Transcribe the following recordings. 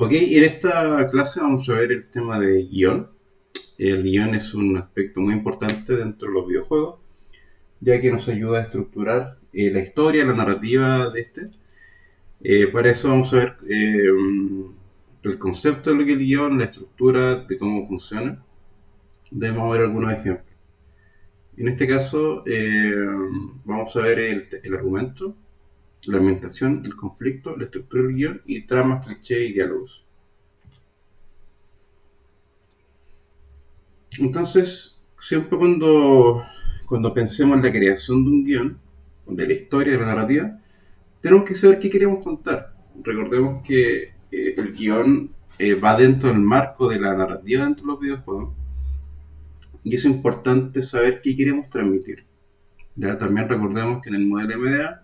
Ok, en esta clase vamos a ver el tema de guión. El guión es un aspecto muy importante dentro de los videojuegos, ya que nos ayuda a estructurar la historia, la narrativa de este. Para eso vamos a ver el concepto de lo que es el guión, la estructura, de cómo funciona. Debemos ver algunos ejemplos. En este caso vamos a ver el argumento, la ambientación, el conflicto, la estructura del guión y tramas, clichés y diálogos. Entonces, siempre cuando pensemos en la creación de un guión, de la historia, de la narrativa, tenemos que saber qué queremos contar. Recordemos que el guión va dentro del marco de la narrativa dentro de los videojuegos y es importante saber qué queremos transmitir. ¿Ya? También recordemos que en el modelo MDA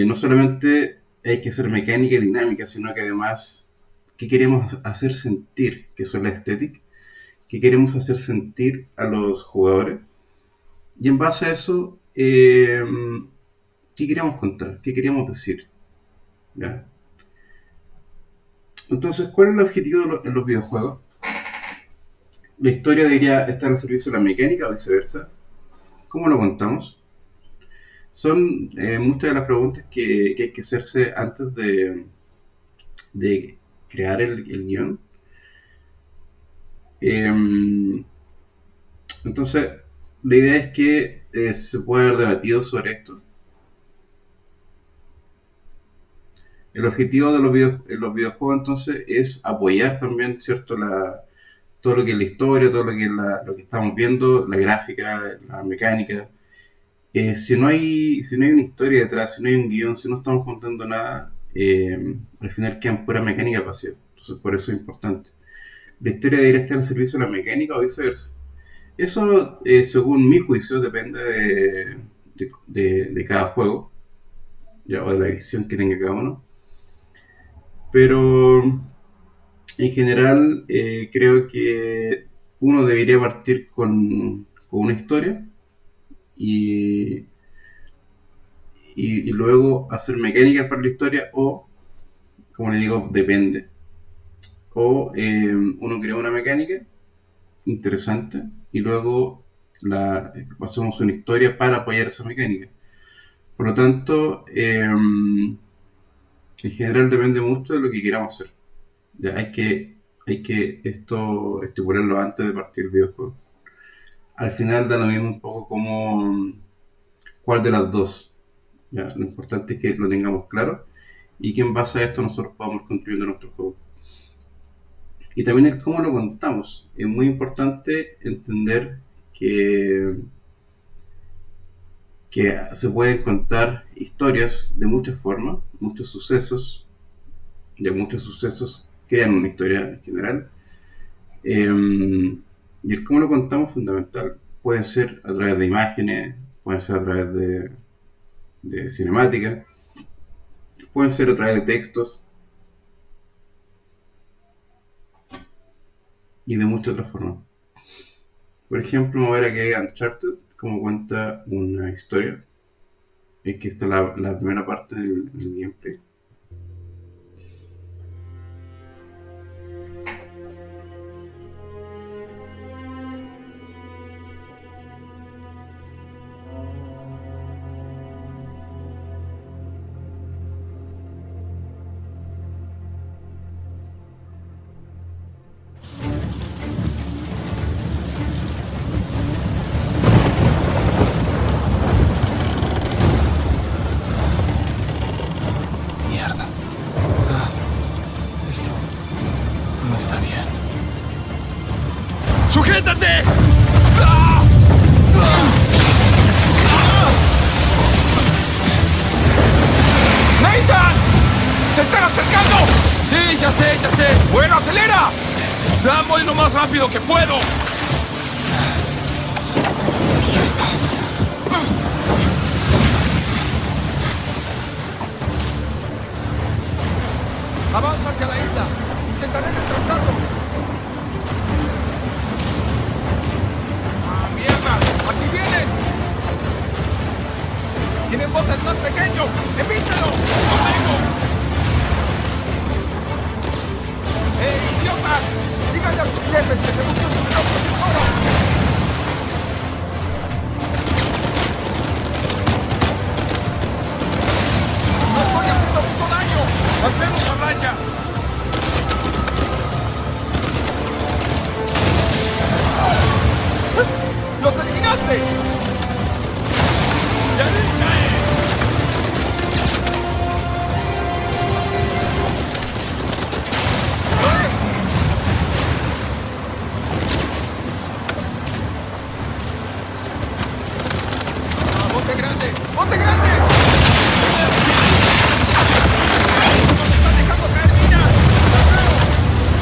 no solamente hay que ser mecánica y dinámica, sino que además qué queremos hacer sentir, que eso es la estética, qué queremos hacer sentir a los jugadores. Y en base a eso, ¿qué queremos contar? ¿Qué queremos decir? ¿Ya? Entonces, ¿cuál es el objetivo en los videojuegos? La historia debería estar al servicio de la mecánica o viceversa. ¿Cómo lo contamos? Son muchas de las preguntas que hay que hacerse antes de crear el guión. Entonces, la idea es que se pueda haber debatido sobre esto. El objetivo de los videojuegos entonces es apoyar también, ¿cierto? Todo lo que es la historia, todo lo que es lo que estamos viendo, la gráfica, la mecánica. Si no hay una historia detrás, si no hay un guión, si no estamos contando nada, al final quedan pura mecánica pasiva. Entonces por eso es importante. La historia debería estar al servicio de la mecánica o viceversa. Eso, según mi juicio, depende de cada juego, ya, o de la visión que tenga cada uno. Pero en general creo que uno debería partir con una historia y, y luego hacer mecánicas para la historia o, como le digo, depende. O uno crea una mecánica interesante y luego hacemos una historia para apoyar esa mecánica. Por lo tanto, en general depende mucho de lo que queramos hacer. Ya hay que esto estipularlo antes de partir el videojuego. Al final da lo mismo un poco como cuál de las dos. ¿Ya? Lo importante es que lo tengamos claro y que en base a esto nosotros podamos construir nuestro juego. Y también el cómo lo contamos. Es muy importante entender que se pueden contar historias de muchas formas, muchos sucesos crean una historia en general. Y el cómo lo contamos es fundamental. Puede ser a través de imágenes, puede ser a través de cinemática, puede ser a través de textos y de muchas otras formas. Por ejemplo, vamos a ver aquí Uncharted, cómo cuenta una historia. Es que esta es la primera parte del gameplay. Mierda. Esto no está bien. ¡Sujétate! ¡Nathan! ¡Se están acercando! Sí, ya sé. ¡Bueno, acelera! Sam, voy lo más rápido que puedo. Avanza hacia la isla. Intentaré retrasarlo. ¡Ah, mierda! ¡Aquí vienen! ¡Tienen botes más pequeños! ¡Evítalo! ¡No tengo! grande! ¡Ya cae! ¡Monte grande! ¡Monte grande! ¡Nos están dejando caer minas! ¡Las veo!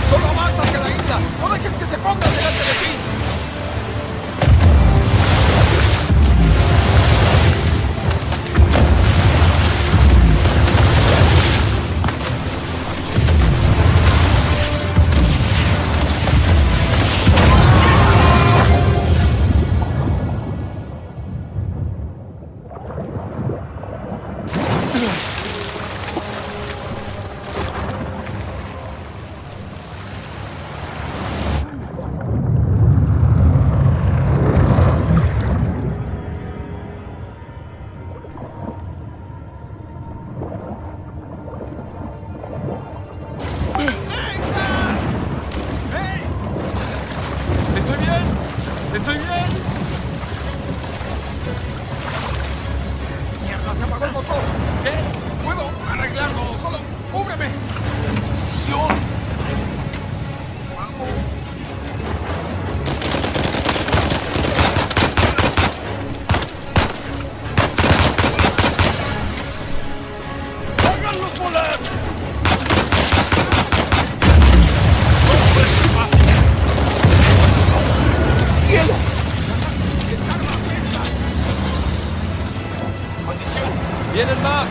¡Solo avanza hacia la isla! ¡No dejes que se pongan delante de ti! ¿Estoy bien? ¿Estoy bien? ¡Mierda, se apagó el motor! ¿Qué? ¡Puedo arreglarlo! ¡Solo cúbreme! ¡Misión! ¡Vamos! ¡Háganlos volar! ¡Cielo! ¡Descarga la fiesta! ¡Maldición! ¡Vienen más!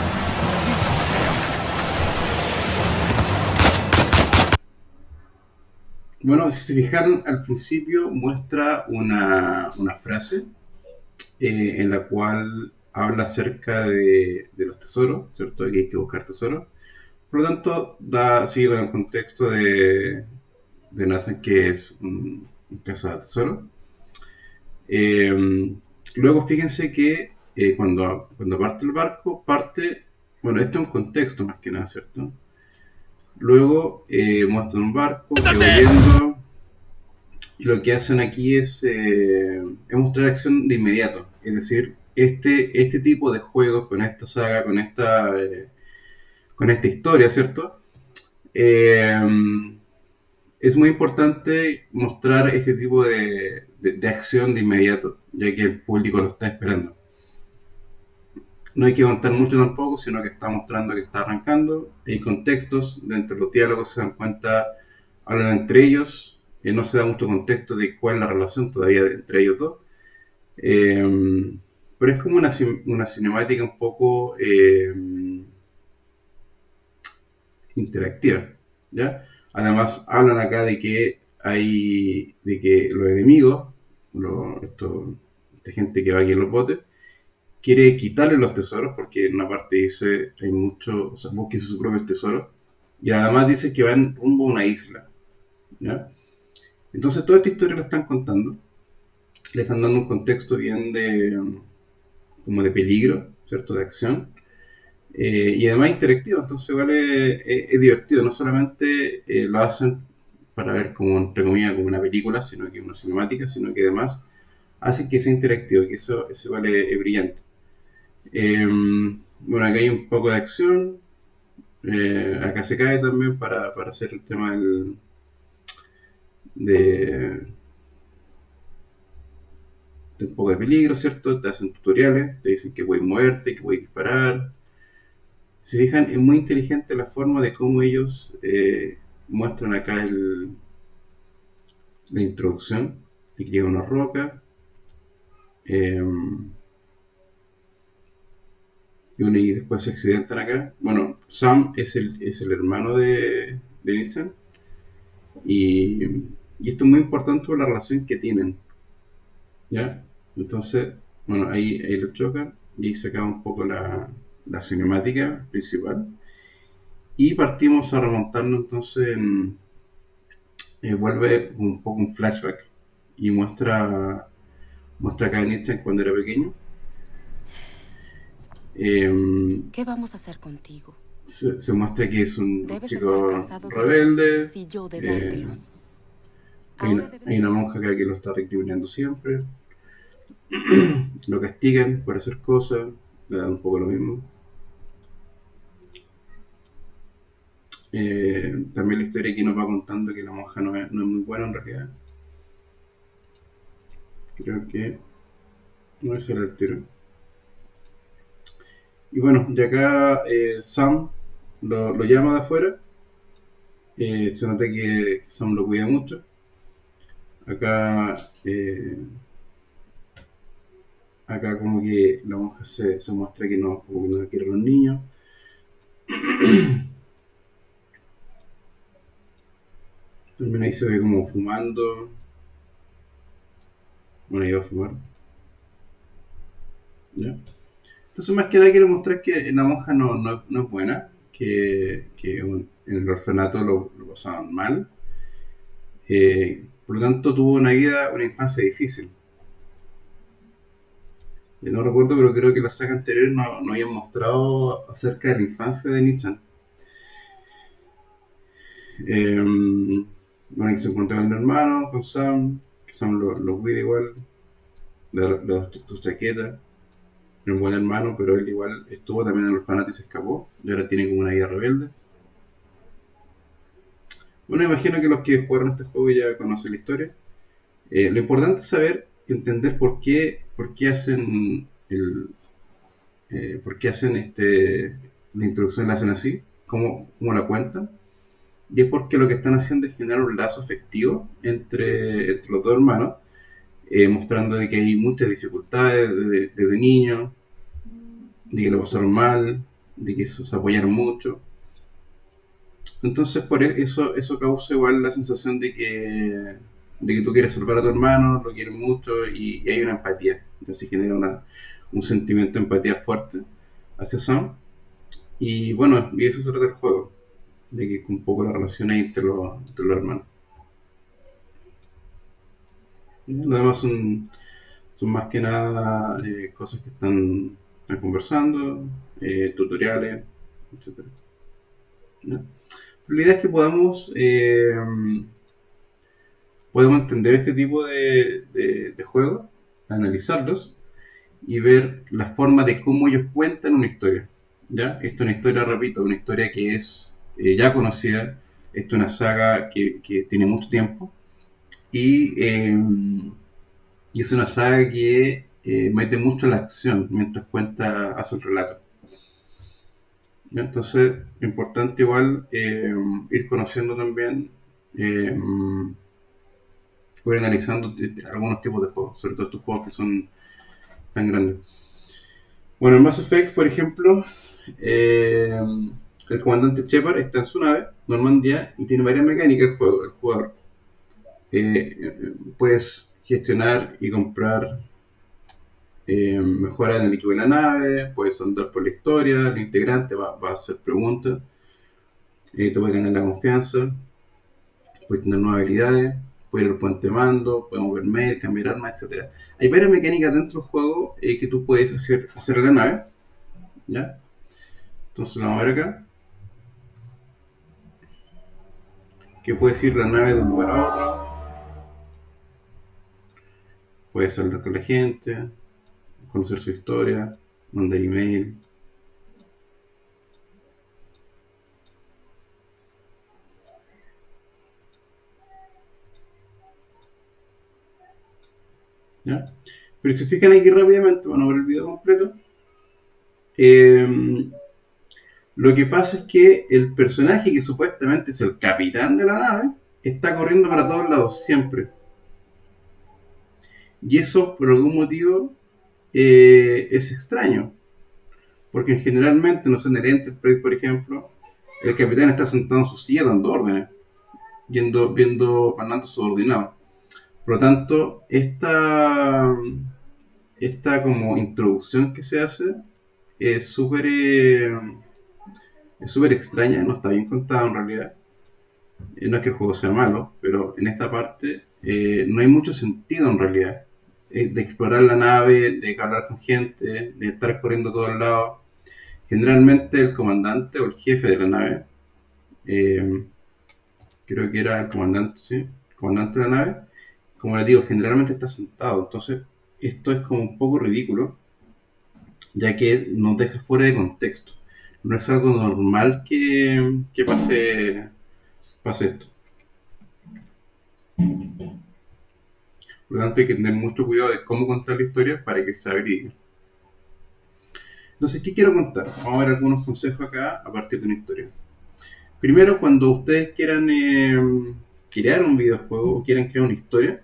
Bueno, si se fijaron, al principio muestra una frase en la cual habla acerca de los tesoros, ¿cierto? De que hay que buscar tesoros. Por lo tanto, sigue con el contexto de Nathan, que es un caza de tesoros. Luego, fíjense que cuando parte el barco, bueno, esto es un contexto más que nada, ¿cierto? Luego muestran un barco que va yendo, y lo que hacen aquí es mostrar acción de inmediato. Es decir, este tipo de juegos con esta saga, con esta historia, ¿cierto? Es muy importante mostrar este tipo de acción de inmediato, ya que el público lo está esperando. No hay que contar mucho tampoco, sino que está mostrando que está arrancando. Hay contextos, dentro de los diálogos se dan cuenta, hablan entre ellos, no se da mucho contexto de cuál es la relación todavía entre ellos dos. Pero es como una cinemática un poco interactiva, ¿ya? Además hablan acá de que los enemigos, esta gente que va aquí en los botes, quiere quitarle los tesoros, porque en una parte dice hay mucho, o sea, busque sus propios tesoros, y además dice que van rumbo a una isla, ¿ya? Entonces toda esta historia la están contando, le están dando un contexto bien como de peligro, ¿cierto? De acción, y además interactivo. Entonces igual es divertido. No solamente lo hacen para ver como, entre comillas, como una película, sino que una cinemática, sino que además hacen que sea interactivo, que eso igual es brillante. Bueno, acá hay un poco de acción, acá se cae también para hacer el tema de un poco de peligro, ¿cierto? Te hacen tutoriales, te dicen que puedes moverte, que puedes disparar. Si se fijan, es muy inteligente la forma de cómo ellos muestran acá la introducción. Aquí llega una roca. Y después se accidentan acá. Bueno, Sam es el hermano de Nixon. Y esto es muy importante por la relación que tienen, ¿ya? Entonces, bueno, ahí lo chocan y se acaba un poco la cinemática principal. Y partimos a remontarnos entonces vuelve un poco un flashback y muestra acá a Nietzsche cuando era pequeño. ¿Qué vamos a hacer contigo? Se muestra que es un Debes chico estar cansado de rebelde. si yo de dártelos. Hay una monja acá que lo está recriminando siempre. lo castigan por hacer cosas, le dan un poco lo mismo. También la historia aquí nos va contando que la monja no es muy buena en realidad. Creo que no es el tiro. Y bueno, de acá Sam lo llama de afuera. Se nota que Sam lo cuida mucho. Acá, acá como que la monja se muestra que como que no quiere a los niños. También ahí se ve como fumando. Bueno, iba a fumar. ¿Ya? Entonces más que nada quiero mostrar que la monja no es buena. Que en el orfanato lo pasaban mal. Por lo tanto tuvo una infancia difícil. No recuerdo, pero creo que la saga anterior no habían mostrado acerca de la infancia de Nichan. Bueno, aquí se encuentra con el hermano, con Sam, que Sam lo cuida igual, le da sus chaquetas. Es un buen hermano, pero él igual estuvo también en el orfanato y se escapó, y ahora tiene como una vida rebelde. Bueno, imagino que los que jugaron este juego ya conocen la historia. Lo importante es saber, entender por qué hacen por qué hacen la introducción la hacen así, cómo la cuentan. Y es porque lo que están haciendo es generar un lazo afectivo entre los dos hermanos, mostrando de que hay muchas dificultades desde niños, de que lo pasaron mal, de que se apoyaron mucho. Entonces por eso causa igual la sensación de que tú quieres salvar a tu hermano, lo quieres mucho y hay una empatía. Entonces genera un sentimiento de empatía fuerte hacia Sam. Y bueno, y eso se trata del juego, de que un poco la relación ahí entre los hermanos. Lo demás son más que nada cosas que están conversando, tutoriales, etcétera. ¿Ya? La idea es que podemos entender este tipo de juegos, analizarlos y ver la forma de cómo ellos cuentan una historia. ¿Ya? Esto es una historia, repito, una historia que es ya conocida. Esto es una saga que tiene mucho tiempo y es una saga que mete mucho la acción mientras hace el relato. ¿Ya? Entonces, importante igual ir conociendo también, eh, ir analizando algunos tipos de juegos, sobre todo estos juegos que son tan grandes. Bueno, en Mass Effect, por ejemplo, eh, el comandante Shepard está en su nave, Normandia, y tiene varias mecánicas el jugador. Puedes gestionar y comprar mejoras en el equipo de la nave, puedes andar por la historia, el integrante va a hacer preguntas, te puede ganar la confianza, puedes tener nuevas habilidades, puedes ir al puente de mando, puedes mover mail, cambiar armas, etc. Hay varias mecánicas dentro del juego que tú puedes hacer en la nave, ¿ya? Entonces vamos a ver acá, que puedes ir la nave de un lugar a otro, puedes hablar con la gente, conocer su historia, mandar email. ¿Ya? Pero si se fijan aquí rápidamente, bueno, ver el video completo. Lo que pasa es que el personaje que supuestamente es el capitán de la nave está corriendo para todos lados siempre. Y eso por algún motivo es extraño. Porque generalmente, no sé, en el Enterprise, por ejemplo, el capitán está sentado en su silla dando órdenes, mandando subordinados. Por lo tanto, esta como introducción que se hace es súper extraña, no está bien contada en realidad. No es que el juego sea malo, pero en esta parte no hay mucho sentido en realidad. De explorar la nave, de hablar con gente, de estar corriendo a todos lados. Generalmente el comandante o el jefe de la nave, eh, creo que era el comandante, sí, el comandante de la nave, como les digo, generalmente está sentado. Entonces, esto es como un poco ridículo, ya que nos deja fuera de contexto. No es algo normal que pase esto. Por lo tanto, hay que tener mucho cuidado de cómo contar la historia para que sea verídica. Entonces, ¿qué quiero contar? Vamos a ver algunos consejos acá a partir de una historia. Primero, cuando ustedes quieran crear un videojuego o quieran crear una historia,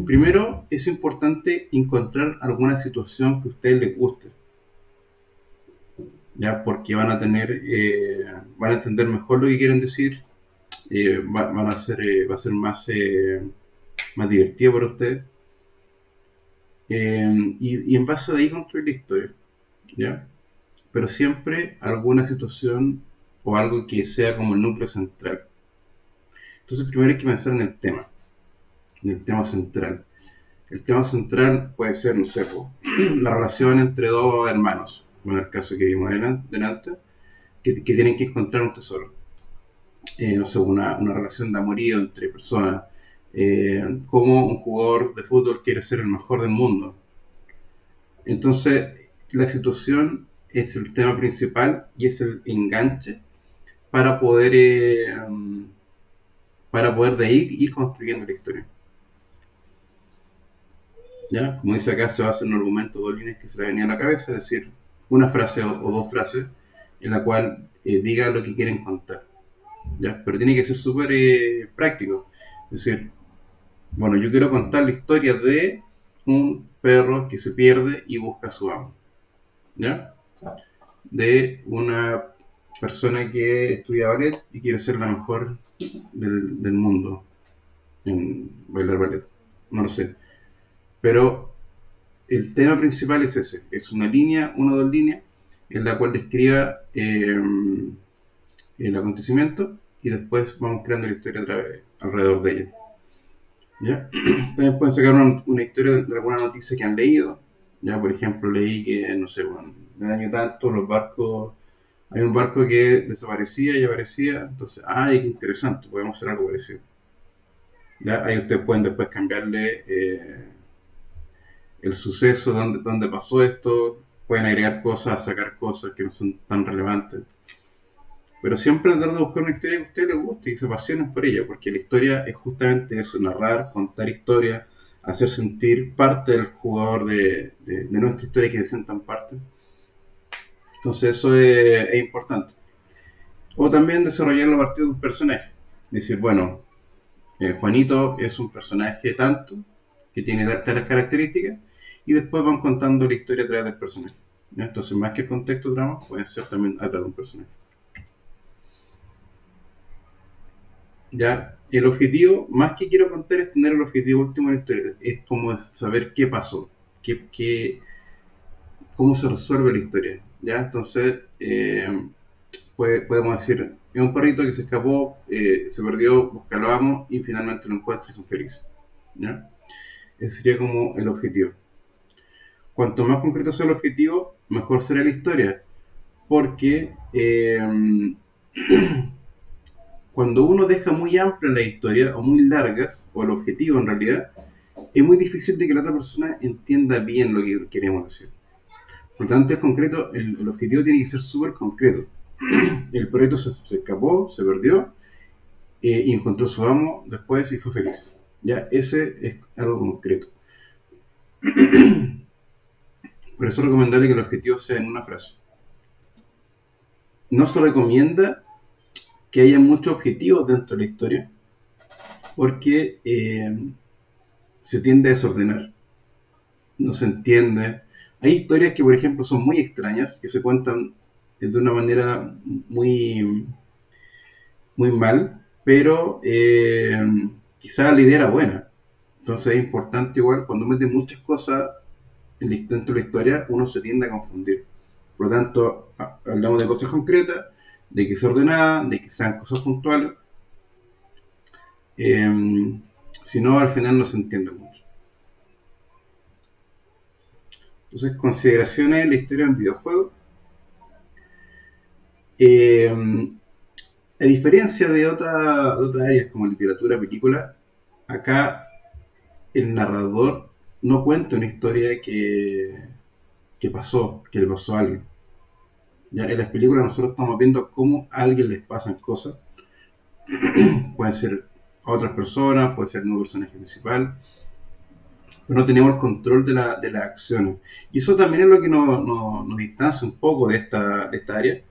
primero es importante encontrar alguna situación que a ustedes les guste. ¿Ya? Porque van a van a entender mejor lo que quieren decir, va a ser más divertido para ustedes. Y en base de ahí construir la historia, ¿ya? Pero siempre alguna situación o algo que sea como el núcleo central. Entonces primero hay que pensar en el tema central. El tema central puede ser, no sé, la relación entre dos hermanos, como en el caso que vimos delante, que tienen que encontrar un tesoro. No sé, una relación de amorío entre personas, como un jugador de fútbol quiere ser el mejor del mundo. Entonces, la situación es el tema principal y es el enganche para poder de ahí ir construyendo la historia. ¿Ya? Como dice acá, se va a hacer un argumento, dos líneas que se le venía a la cabeza, es decir, una frase o dos frases en la cual diga lo que quieren contar. ¿Ya? Pero tiene que ser súper práctico. Es decir, bueno, yo quiero contar la historia de un perro que se pierde y busca a su amo. ¿Ya? De una persona que estudia ballet y quiere ser la mejor del mundo en bailar ballet. No lo sé. Pero el tema principal es ese. Es una línea, una o dos líneas, en la cual describa el acontecimiento y después vamos creando la historia alrededor de ella. ¿Ya? También pueden sacar una historia de alguna noticia que han leído. Ya, por ejemplo, leí que, no sé, bueno, en el año tanto los barcos, hay un barco que desaparecía y aparecía, entonces, qué interesante, podemos hacer algo parecido. ¿Ya? Ahí ustedes pueden después cambiarle el suceso, dónde pasó esto, pueden agregar cosas, sacar cosas que no son tan relevantes. Pero siempre tratar de buscar una historia que a ustedes les guste y se apasionen por ella, porque la historia es justamente eso, narrar, contar historias, hacer sentir parte del jugador de nuestra historia, que se sientan parte. Entonces eso es importante. O también desarrollarlo a partir de un personaje. Decir, bueno, Juanito es un personaje tanto, que tiene tales características, y después van contando la historia a través del personaje. ¿Ya? Entonces, más que el contexto drama, puede ser también a través de un personaje. Ya, el objetivo, más que quiero contar, es tener el objetivo último de la historia. Es como saber qué pasó, cómo se resuelve la historia. Ya, entonces, podemos decir, es un perrito que se escapó, se perdió, busca lo amo y finalmente lo encuentra y son felices. ¿Ya? Ese sería como el objetivo. Cuanto más concreto sea el objetivo, mejor será la historia. Porque cuando uno deja muy amplia la historia o muy largas, o el objetivo en realidad, es muy difícil de que la otra persona entienda bien lo que queremos decir. Por lo tanto, es concreto, el objetivo tiene que ser súper concreto. El perrito se escapó, se perdió, y encontró a su amo después y fue feliz. Ya, ese es algo concreto. Por eso es recomendable que el objetivo sea en una frase. No se recomienda que haya muchos objetivos dentro de la historia, porque se tiende a desordenar, no se entiende. Hay historias que, por ejemplo, son muy extrañas, que se cuentan de una manera muy, muy mal, pero quizás la idea era buena. Entonces es importante igual, cuando mete muchas cosas dentro de la historia, uno se tiende a confundir. Por lo tanto, hablamos de cosas concretas, de que sea ordenada, de que sean cosas puntuales. Si no, al final no se entiende mucho. Entonces, consideraciones de la historia en videojuegos. A diferencia de otras áreas como literatura, película, acá el narrador no cuenta una historia que pasó, que le pasó a alguien. Ya en las películas nosotros estamos viendo cómo a alguien les pasan cosas. Pueden ser a otras personas, puede ser un personaje principal, pero no tenemos el control de las acciones. Y eso también es lo que nos distancia un poco de esta área,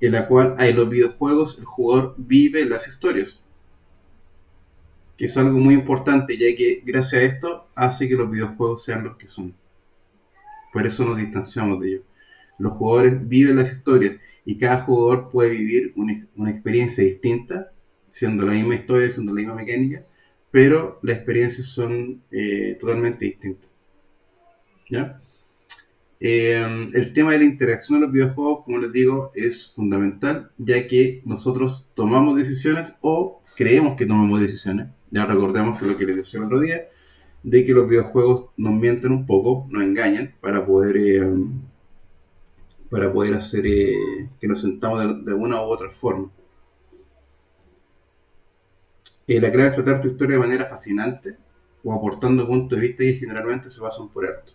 en la cual en los videojuegos el jugador vive las historias, que es algo muy importante, ya que gracias a esto hace que los videojuegos sean los que son. Por eso nos distanciamos de ellos. Los jugadores viven las historias y cada jugador puede vivir una experiencia distinta, siendo la misma historia, siendo la misma mecánica, pero las experiencias son totalmente distintas. ¿Ya? El tema de la interacción de los videojuegos, como les digo, es fundamental, ya que nosotros tomamos decisiones o creemos que tomamos decisiones. Ya recordemos que lo que les decía el otro día, de que los videojuegos nos mienten un poco, nos engañan para poder hacer que nos sentamos de una u otra forma. La clave es tratar tu historia de manera fascinante o aportando puntos de vista que generalmente se pasan por alto.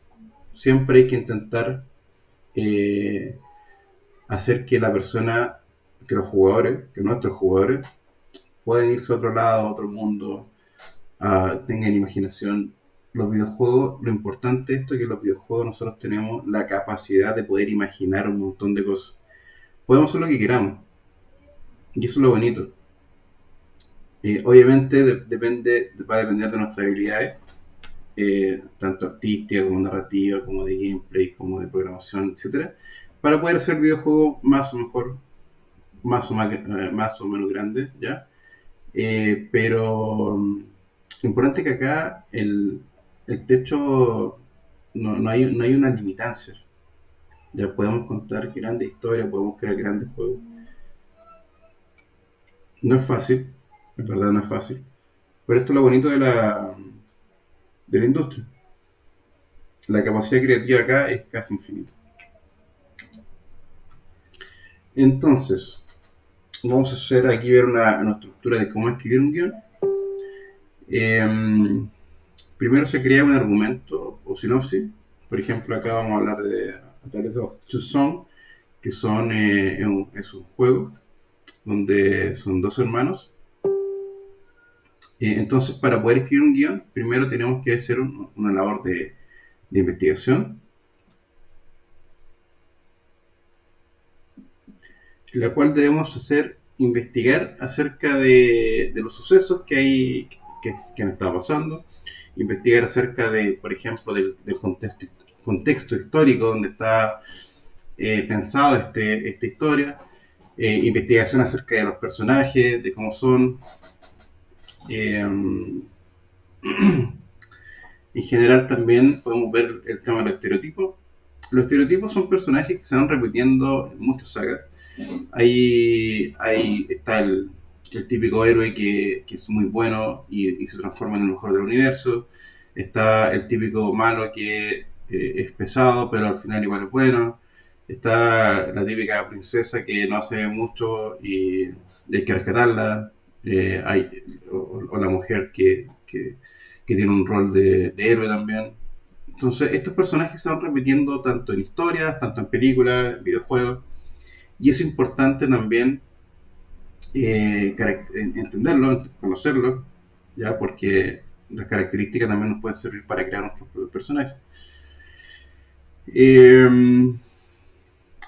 Siempre hay que intentar eh, hacer que la persona, que los jugadores, que nuestros jugadores, puedan irse a otro lado, a otro mundo, tengan imaginación. Los videojuegos, lo importante de esto es que los videojuegos nosotros tenemos la capacidad de poder imaginar un montón de cosas. Podemos hacer lo que queramos, y eso es lo bonito. Obviamente va a depender de nuestras habilidades, tanto artística como narrativa, como de gameplay, como de programación, etcétera, para poder hacer videojuegos más o menos grandes, ¿ya? Pero lo importante es que acá el techo no hay una limitancia. Ya podemos contar grandes historias, podemos crear grandes juegos. No es fácil, en verdad no es fácil. Pero esto es lo bonito de la industria. La capacidad creativa acá es casi infinita. Entonces, vamos a hacer aquí ver una estructura de cómo escribir un guión. Primero se crea un argumento o sinopsis. Por ejemplo, acá vamos a hablar de A Tale of Two Sons, que es un juego donde son dos hermanos. Entonces, para poder escribir un guión, primero tenemos que hacer una labor de investigación, la cual debemos investigar acerca de los sucesos que han estado pasando, investigar acerca por ejemplo, del contexto histórico donde está pensado esta historia, investigación acerca de los personajes, de cómo son. En general también podemos ver el tema de los estereotipos. Los estereotipos son personajes que se van repitiendo en muchas sagas. Ahí está el típico héroe que es muy bueno y se transforma en el mejor del universo. Está el típico malo que es pesado, pero al final igual es bueno. Está la típica princesa que no hace mucho y hay que rescatarla. O la mujer que tiene un rol de héroe también. Entonces, estos personajes se van repitiendo tanto en historias, tanto en películas, en videojuegos. Y es importante también entenderlo, conocerlo, ya porque las características también nos pueden servir para crear nuestros propios personajes. Es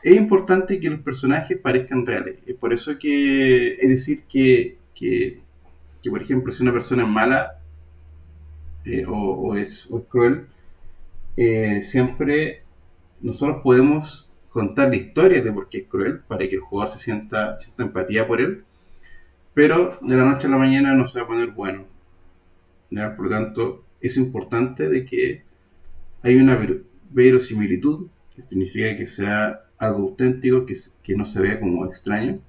importante que los personajes parezcan reales. Es por eso que es decir que por ejemplo, si una persona es mala o es cruel, siempre nosotros podemos contar la historia de por qué es cruel para que el jugador sienta empatía por él, pero de la noche a la mañana no se va a poner bueno, ¿ya? Por lo tanto, es importante de que hay una verosimilitud, que significa que sea algo auténtico, que no se vea como extraño,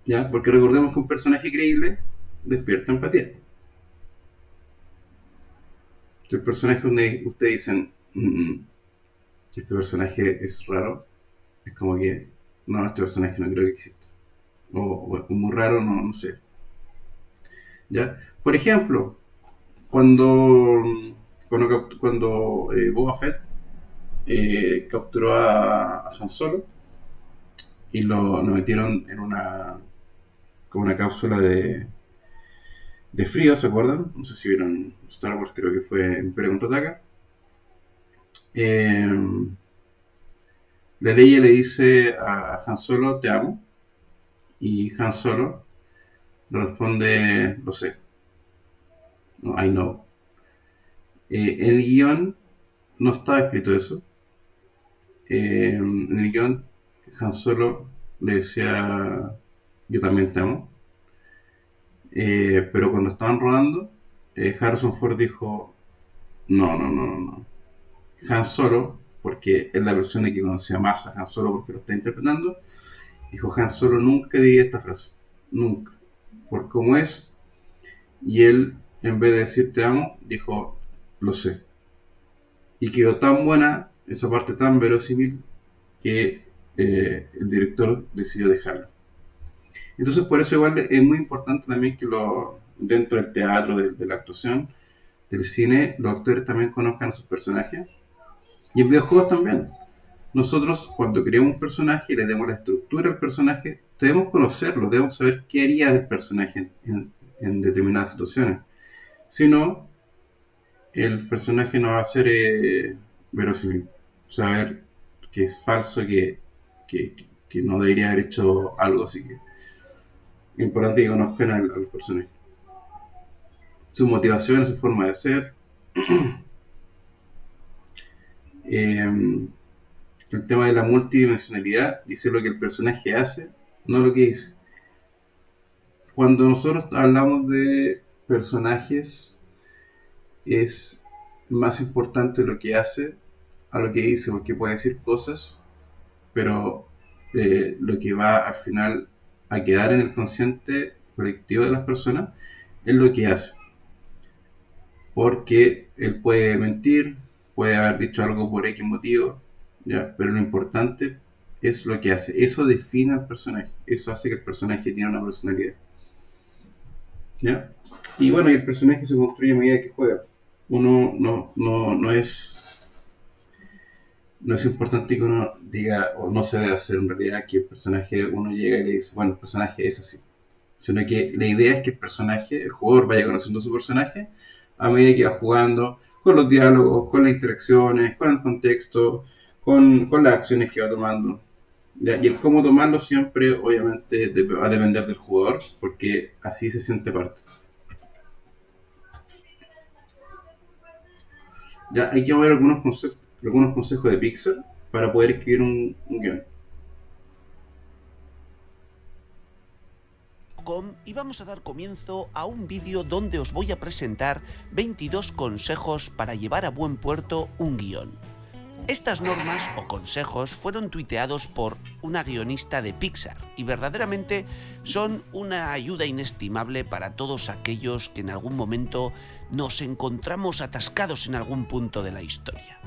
¿ya? Porque recordemos que un personaje creíble despierta empatía. Si el personaje donde ustedes dicen este personaje es raro, es como que no, este personaje no creo que exista, o muy raro, no sé, ¿ya? Por ejemplo, cuando cuando Boba Fett capturó a Han Solo y lo metieron en como una cápsula de frío, ¿se acuerdan? No sé si vieron Star Wars, creo que fue Imperio Contraataca. La Leia le dice a Han Solo, te amo, y Han Solo le responde, lo sé, no, I know. En el guión no estaba escrito eso. En el guión Han Solo le decía, yo también te amo. Pero cuando estaban rodando, Harrison Ford dijo, no. Han Solo, porque es la versión de que conocía más a Han Solo porque lo está interpretando, dijo, Han Solo nunca diría esta frase, nunca, por cómo es. Y él, en vez de decir te amo, dijo, lo sé. Y quedó tan buena, esa parte tan verosímil, que el director decidió dejarlo. Entonces, por eso igual es muy importante también que dentro del teatro, de la actuación, del cine, los actores también conozcan a sus personajes. Y en videojuegos también. Nosotros, cuando creamos un personaje y le demos la estructura al personaje, debemos conocerlo, debemos saber qué haría el personaje en determinadas situaciones. Si no, el personaje no va a ser verosímil. Saber que es falso, que no debería haber hecho algo. Así que es importante que conozcan a los personajes. Sus motivaciones, su forma de ser. El tema de la multidimensionalidad, dice lo que el personaje hace, no lo que dice. Cuando nosotros hablamos de personajes, es más importante lo que hace a lo que dice, porque puede decir cosas, pero lo que va al final a quedar en el consciente colectivo de las personas es lo que hace. Porque él puede mentir, puede haber dicho algo por X motivo, ¿ya? Pero lo importante es lo que hace. Eso define al personaje. Eso hace que el personaje tenga una personalidad, ¿ya? Y bueno, el personaje se construye a medida que juega. Uno no es importante que uno diga, o no se debe hacer en realidad, que el personaje, uno llega y le dice, bueno, el personaje es así. Sino que la idea es que el jugador vaya conociendo a su personaje a medida que va jugando, con los diálogos, con las interacciones, con el contexto, con las acciones que va tomando. ¿Ya? Y el cómo tomarlo siempre, obviamente, va a depender del jugador, porque así se siente parte. Ya, hay que ver algunos consejos de Pixar para poder escribir un guión. Y vamos a dar comienzo a un vídeo donde os voy a presentar 22 consejos para llevar a buen puerto un guión. Estas normas o consejos fueron tuiteados por una guionista de Pixar y verdaderamente son una ayuda inestimable para todos aquellos que en algún momento nos encontramos atascados en algún punto de la historia.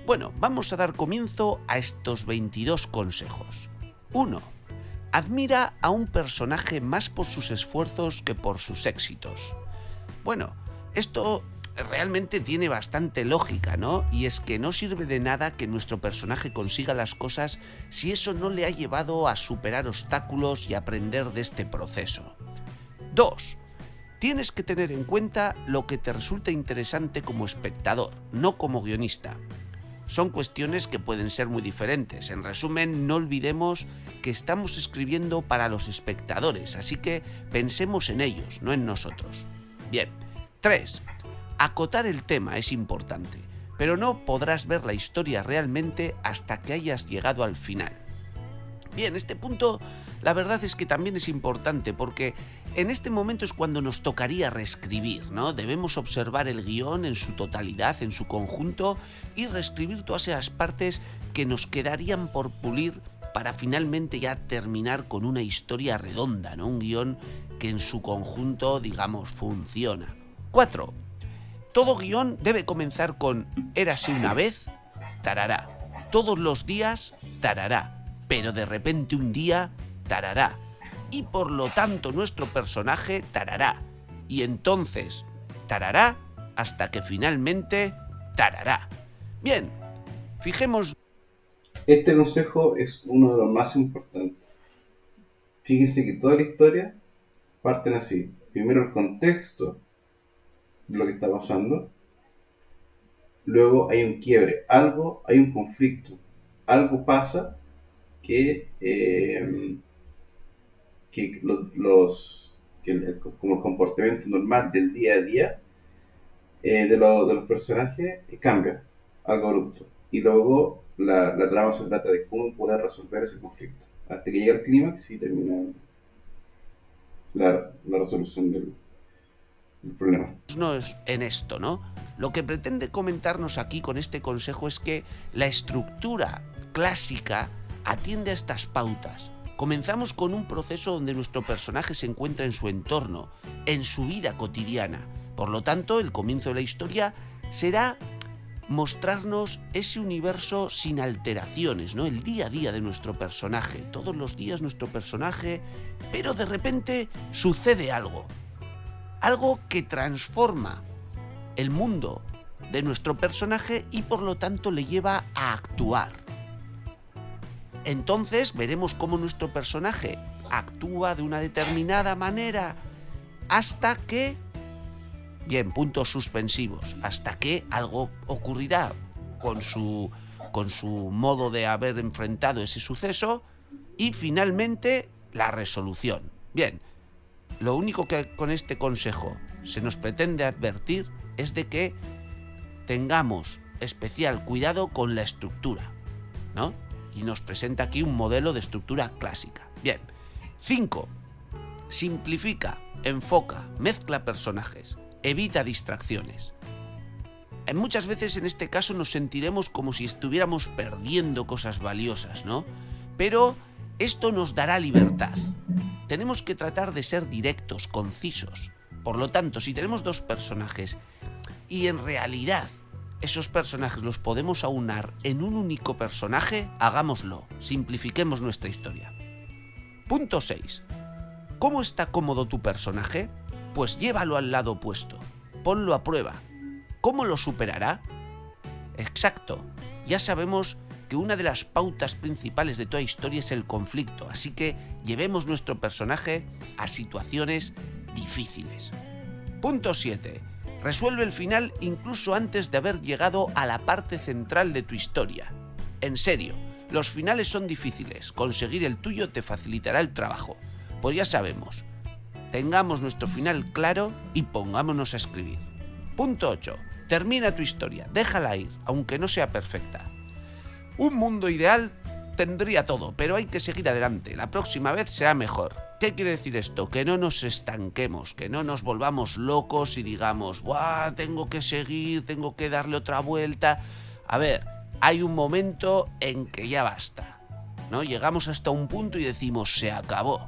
Bueno, vamos a dar comienzo a estos 22 consejos. 1. Admira a un personaje más por sus esfuerzos que por sus éxitos. Bueno, esto realmente tiene bastante lógica, ¿no? Y es que no sirve de nada que nuestro personaje consiga las cosas si eso no le ha llevado a superar obstáculos y aprender de este proceso. 2. Tienes que tener en cuenta lo que te resulta interesante como espectador, no como guionista. Son cuestiones que pueden ser muy diferentes. En resumen, no olvidemos que estamos escribiendo para los espectadores, así que pensemos en ellos, no en nosotros. Bien. 3. Acotar el tema es importante, pero no podrás ver la historia realmente hasta que hayas llegado al final. Bien, este punto la verdad es que también es importante porque en este momento es cuando nos tocaría reescribir, ¿no? Debemos observar el guión en su totalidad, en su conjunto y reescribir todas esas partes que nos quedarían por pulir para finalmente ya terminar con una historia redonda, ¿no? Un guión que en su conjunto, digamos, funciona. 4. Todo guión debe comenzar con érase una vez, tarará. Todos los días, tarará. Pero de repente un día, tarará. Y por lo tanto nuestro personaje, tarará. Y entonces, tarará, hasta que finalmente, tarará. Bien, fijemos... Este consejo es uno de los más importantes. Fíjense que toda la historia parten así. Primero el contexto de lo que está pasando. Luego hay un quiebre. Hay un conflicto. Algo pasa que como el comportamiento normal del día a día de los personajes cambia, algo abrupto. Y luego la trama se trata de cómo poder resolver ese conflicto. Hasta que llega el clímax y termina la resolución del problema. No es en esto, ¿no? Lo que pretende comentarnos aquí con este consejo es que la estructura clásica atiende a estas pautas. Comenzamos con un proceso donde nuestro personaje se encuentra en su entorno, en su vida cotidiana. Por lo tanto, el comienzo de la historia será mostrarnos ese universo sin alteraciones, ¿no? El día a día de nuestro personaje. Todos los días nuestro personaje, pero de repente sucede algo. Algo que transforma el mundo de nuestro personaje y por lo tanto le lleva a actuar. Entonces veremos cómo nuestro personaje actúa de una determinada manera hasta que, bien, puntos suspensivos, hasta que algo ocurrirá con su modo de haber enfrentado ese suceso y finalmente la resolución. Bien, lo único que con este consejo se nos pretende advertir es de que tengamos especial cuidado con la estructura, ¿no? Y nos presenta aquí un modelo de estructura clásica. Bien. 5. Simplifica, enfoca, mezcla personajes, evita distracciones. Muchas veces en este caso nos sentiremos como si estuviéramos perdiendo cosas valiosas, ¿no? Pero esto nos dará libertad. Tenemos que tratar de ser directos, concisos. Por lo tanto, si tenemos dos personajes y en realidad esos personajes los podemos aunar en un único personaje, hagámoslo, simplifiquemos nuestra historia. Punto 6. ¿Cómo está cómodo tu personaje? Pues llévalo al lado opuesto, ponlo a prueba. ¿Cómo lo superará? Exacto, ya sabemos que una de las pautas principales de toda historia es el conflicto, así que llevemos nuestro personaje a situaciones difíciles. Punto 7. Resuelve el final incluso antes de haber llegado a la parte central de tu historia. En serio, los finales son difíciles, conseguir el tuyo te facilitará el trabajo. Pues ya sabemos, tengamos nuestro final claro y pongámonos a escribir. Punto 8. Termina tu historia, déjala ir, aunque no sea perfecta. Un mundo ideal tendría todo, pero hay que seguir adelante, la próxima vez será mejor. ¿Qué quiere decir esto? Que no nos estanquemos, que no nos volvamos locos y digamos, ¡buah! Tengo que seguir, tengo que darle otra vuelta. A ver, hay un momento en que ya basta, ¿no? Llegamos hasta un punto y decimos, se acabó.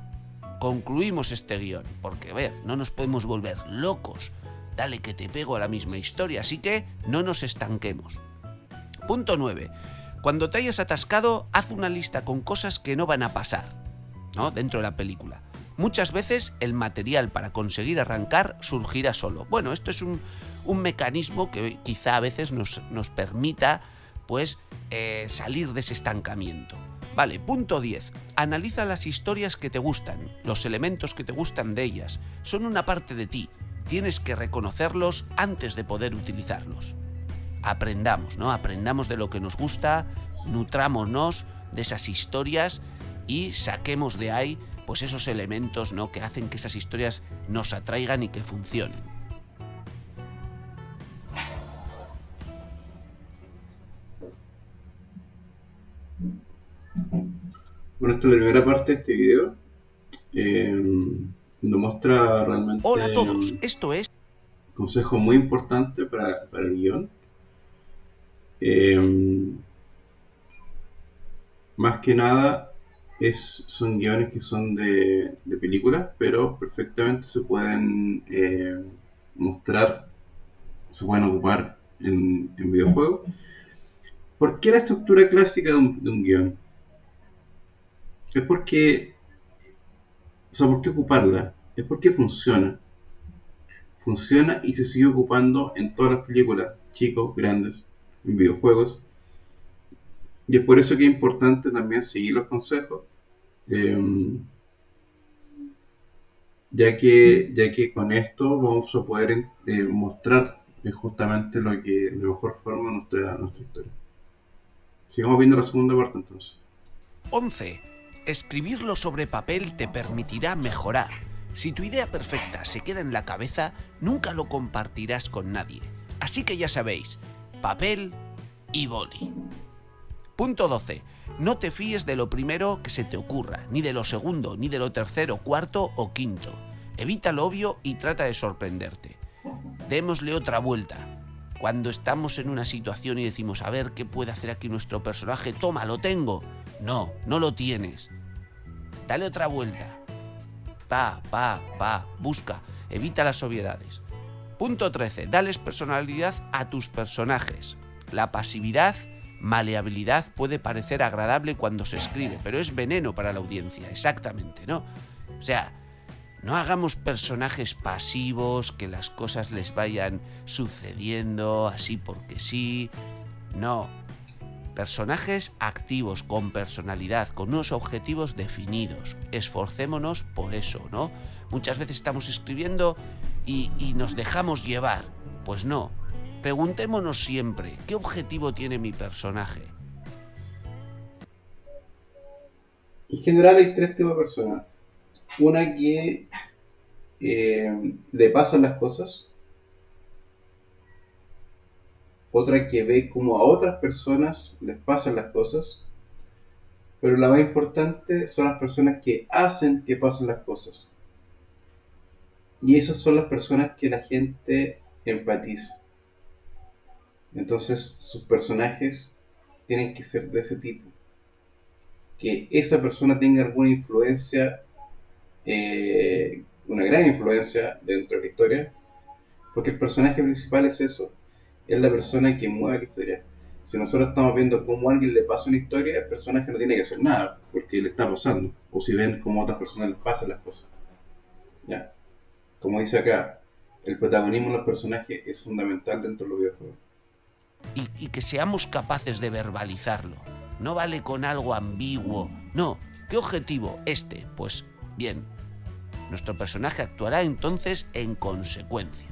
Concluimos este guión, porque, a ver, no nos podemos volver locos. Dale que te pego a la misma historia, así que no nos estanquemos. Punto 9. Cuando te hayas atascado, haz una lista con cosas que no van a pasar, ¿no? Dentro de la película. Muchas veces el material para conseguir arrancar surgirá solo. Bueno, esto es un mecanismo que quizá a veces nos permita pues salir de ese estancamiento. Vale, punto 10. Analiza las historias que te gustan, los elementos que te gustan de ellas. Son una parte de ti. Tienes que reconocerlos antes de poder utilizarlos. Aprendamos, ¿no? Aprendamos de lo que nos gusta, nutrámonos de esas historias y saquemos de ahí pues esos elementos, ¿no? Que hacen que esas historias nos atraigan y que funcionen. Bueno, esta es la primera parte de este video. Nos muestra realmente Hola a todos, esto es... un consejo muy importante para el guión. Más que nada son guiones que son de películas, pero perfectamente se pueden mostrar, se pueden ocupar en videojuegos. ¿Por qué la estructura clásica de un guión? Es porque, o sea, ¿por qué ocuparla? Es porque funciona. funciona y se sigue ocupando en todas las películas, chicos, grandes, en videojuegos. Y es por eso que es importante también seguir los consejos, ya que con esto vamos a poder mostrar justamente lo que de mejor forma nuestra historia. Sigamos viendo la segunda parte entonces. 11. Escribirlo sobre papel te permitirá mejorar. Si tu idea perfecta se queda en la cabeza, nunca lo compartirás con nadie. Así que ya sabéis, papel y boli. Punto 12. No te fíes de lo primero que se te ocurra, ni de lo segundo, ni de lo tercero, cuarto o quinto. Evita lo obvio y trata de sorprenderte. Démosle otra vuelta. Cuando estamos en una situación y decimos, a ver, ¿qué puede hacer aquí nuestro personaje? Toma, lo tengo. No, no lo tienes. Dale otra vuelta. Busca. Evita las obviedades. Punto 13. Dales personalidad a tus personajes. La pasividad, maleabilidad puede parecer agradable cuando se escribe, pero es veneno para la audiencia, exactamente, ¿no? O sea, no hagamos personajes pasivos, que las cosas les vayan sucediendo así porque sí. No. Personajes activos, con personalidad, con unos objetivos definidos. Esforcémonos por eso, ¿no? Muchas veces estamos escribiendo y nos dejamos llevar. Pues no. Preguntémonos siempre, ¿qué objetivo tiene mi personaje? En general hay 3 tipos de personas. Una que le pasan las cosas. Otra que ve cómo a otras personas les pasan las cosas. Pero la más importante son las personas que hacen que pasen las cosas. Y esas son las personas que la gente empatiza. Entonces sus personajes tienen que ser de ese tipo. Que esa persona tenga alguna influencia, una gran influencia dentro de la historia. Porque el personaje principal es eso. Es la persona que mueve la historia. Si nosotros estamos viendo cómo a alguien le pasa una historia, el personaje no tiene que hacer nada, porque le está pasando. O si ven cómo a otras personas les pasan las cosas. ¿Ya? Como dice acá, el protagonismo de los personajes es fundamental dentro de los videojuegos. Y que seamos capaces de verbalizarlo. No vale con algo ambiguo. No. ¿Qué objetivo? Pues bien. Nuestro personaje actuará entonces en consecuencia.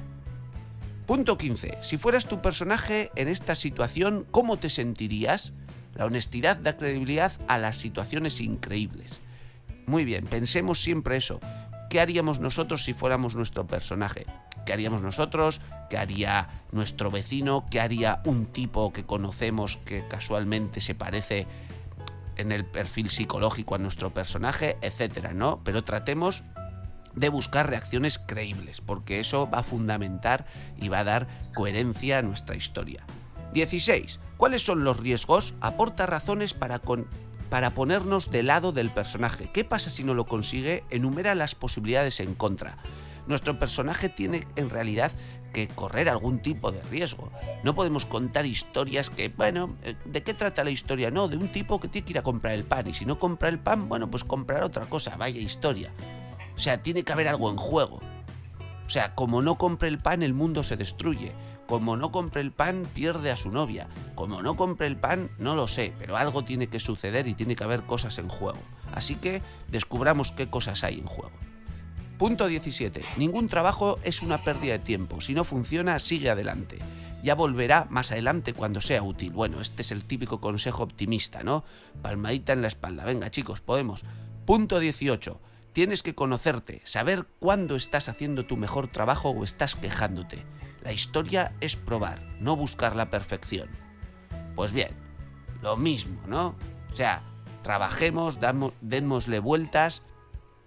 Punto 15. Si fueras tu personaje en esta situación, ¿cómo te sentirías? La honestidad da credibilidad a las situaciones increíbles. Muy bien, pensemos siempre eso. ¿Qué haríamos nosotros si fuéramos nuestro personaje? ¿Qué haríamos nosotros? ¿Qué haría nuestro vecino? ¿Qué haría un tipo que conocemos que casualmente se parece en el perfil psicológico a nuestro personaje? Etcétera, ¿no? Pero tratemos de buscar reacciones creíbles, porque eso va a fundamentar y va a dar coherencia a nuestra historia. 16. ¿Cuáles son los riesgos? Aporta razones para ponernos del lado del personaje. ¿Qué pasa si no lo consigue? Enumera las posibilidades en contra. Nuestro personaje tiene en realidad que correr algún tipo de riesgo. No podemos contar historias que, bueno, ¿de qué trata la historia? No, de un tipo que tiene que ir a comprar el pan, y si no compra el pan, bueno, pues comprar otra cosa. Vaya historia. O sea, tiene que haber algo en juego. O sea, como no compre el pan, el mundo se destruye. Como no compre el pan, pierde a su novia. Como no compre el pan, no lo sé, pero algo tiene que suceder y tiene que haber cosas en juego. Así que descubramos qué cosas hay en juego. Punto 17. Ningún trabajo es una pérdida de tiempo. Si no funciona, sigue adelante. Ya volverá más adelante cuando sea útil. Bueno, este es el típico consejo optimista, ¿no? Palmadita en la espalda. Venga, chicos, podemos. Punto 18. Tienes que conocerte, saber cuándo estás haciendo tu mejor trabajo o estás quejándote. La historia es probar, no buscar la perfección. Pues bien, lo mismo, ¿no? O sea, trabajemos, démosle vueltas.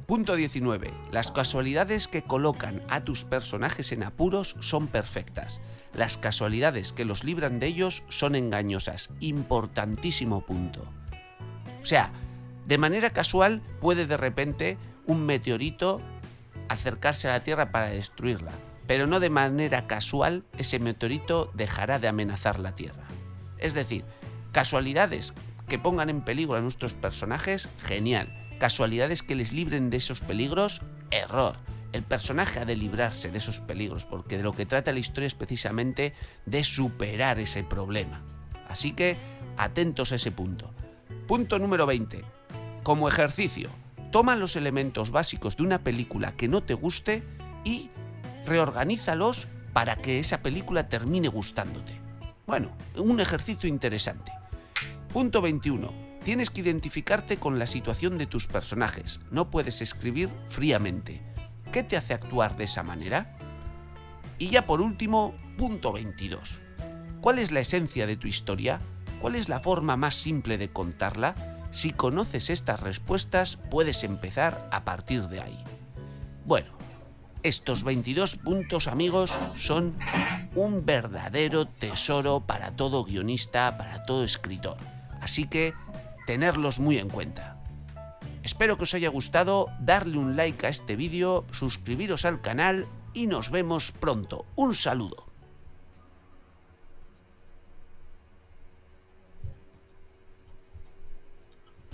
Punto 19. Las casualidades que colocan a tus personajes en apuros son perfectas. Las casualidades que los libran de ellos son engañosas. Importantísimo punto. O sea, de manera casual puede de repente un meteorito acercarse a la Tierra para destruirla, pero no de manera casual ese meteorito dejará de amenazar la Tierra. Es decir, casualidades que pongan en peligro a nuestros personajes, genial. Casualidades que les libren de esos peligros, error. El personaje ha de librarse de esos peligros, porque de lo que trata la historia es precisamente de superar ese problema. Así que, atentos a ese punto. Punto número 20. Como ejercicio, toma los elementos básicos de una película que no te guste y reorganízalos para que esa película termine gustándote. Bueno, un ejercicio interesante. Punto 21. Tienes que identificarte con la situación de tus personajes. No puedes escribir fríamente. ¿Qué te hace actuar de esa manera? Y ya por último, punto 22. ¿Cuál es la esencia de tu historia? ¿Cuál es la forma más simple de contarla? Si conoces estas respuestas, puedes empezar a partir de ahí. Bueno, estos 22 puntos, amigos, son un verdadero tesoro para todo guionista, para todo escritor. Así que, tenerlos muy en cuenta. Espero que os haya gustado, darle un like a este vídeo, suscribiros al canal y nos vemos pronto. Un saludo.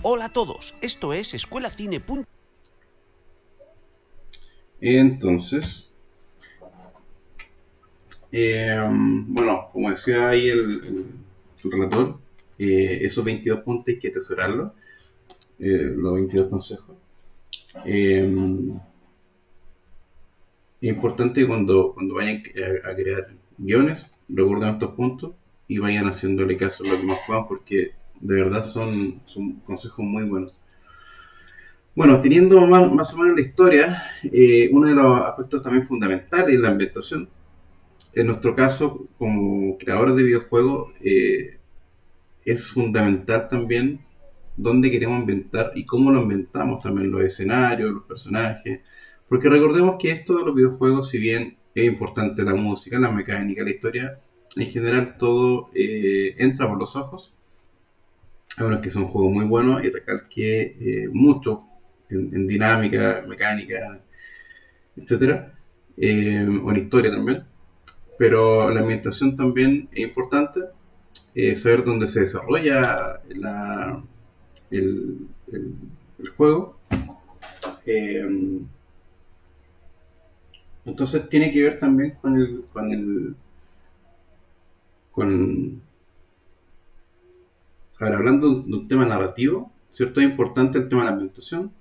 Hola a todos, esto es escuelacine. Entonces, bueno, como decía ahí el relator, esos 22 puntos hay que atesorarlos, los 22 consejos. Es importante cuando vayan a crear guiones, recuerden estos puntos y vayan haciéndole caso a lo que más puedan, porque de verdad son consejos muy buenos. Bueno, teniendo más o menos la historia, uno de los aspectos también fundamentales es la ambientación. En nuestro caso, como creadores de videojuegos, es fundamental también dónde queremos ambientar y cómo lo ambientamos también, los escenarios, los personajes. Porque recordemos que esto de los videojuegos, si bien es importante la música, la mecánica, la historia, en general todo entra por los ojos. A menos que son juegos muy buenos y recalque mucho en dinámica, mecánica, etcétera, o en historia también. Pero la ambientación también es importante, saber dónde se desarrolla el juego. Entonces tiene que ver también ahora, hablando de un tema narrativo, ¿cierto? Es importante el tema de la ambientación,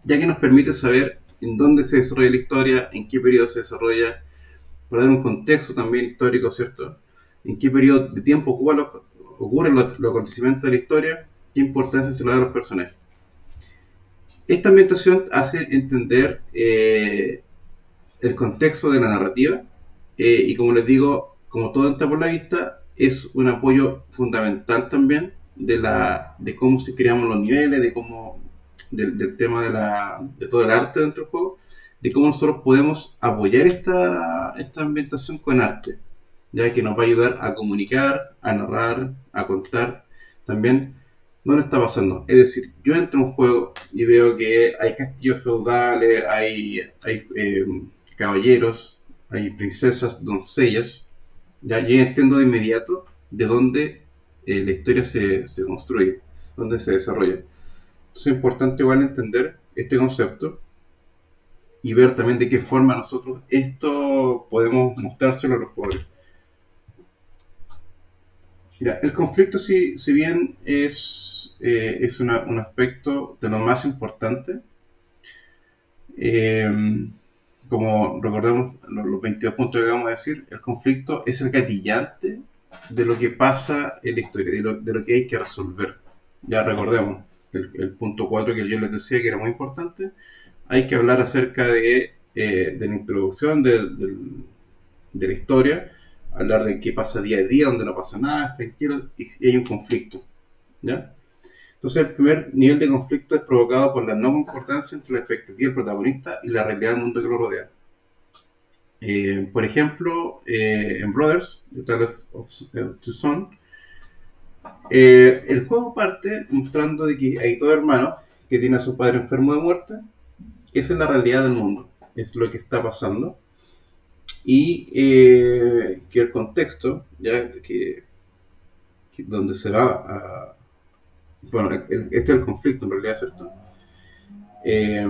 ya que nos permite saber en dónde se desarrolla la historia, en qué periodo se desarrolla, para dar un contexto también histórico, ¿cierto? En qué periodo de tiempo ocurren los acontecimientos de la historia, qué importancia se le da a los personajes. Esta ambientación hace entender el contexto de la narrativa y, como les digo, como todo entra por la vista, es un apoyo fundamental también de cómo se creamos los niveles, del tema de todo el arte dentro del juego, de cómo nosotros podemos apoyar esta ambientación con arte, ya que nos va a ayudar a comunicar, a narrar, a contar también dónde está pasando. Es decir, yo entro a un juego y veo que hay castillos feudales, hay caballeros, hay princesas, doncellas. Ya yo entiendo de inmediato de dónde la historia se construye, dónde se desarrolla. Entonces es importante igual entender este concepto y ver también de qué forma nosotros esto podemos mostrárselo a los jugadores. Ya, el conflicto, si bien es un aspecto de lo más importante, como recordamos los 22 puntos que acabamos de decir, el conflicto es el gatillante de lo que pasa en la historia, de lo que hay que resolver. Ya recordemos el punto 4 que yo les decía que era muy importante. Hay que hablar acerca de la introducción de la historia, hablar de qué pasa día a día, donde no pasa nada, tranquilo, y hay un conflicto, ¿ya? Entonces el primer nivel de conflicto es provocado por la no concordancia entre la expectativa del protagonista y la realidad del mundo que lo rodea. Por ejemplo, en Brothers, The Tale of Two Sons, el juego parte mostrando de que hay dos hermanos que tienen a su padre enfermo de muerte. Esa es la realidad del mundo, es lo que está pasando. Y que el contexto, ya que donde se va a... Bueno, este es el conflicto en realidad, ¿cierto? Eh,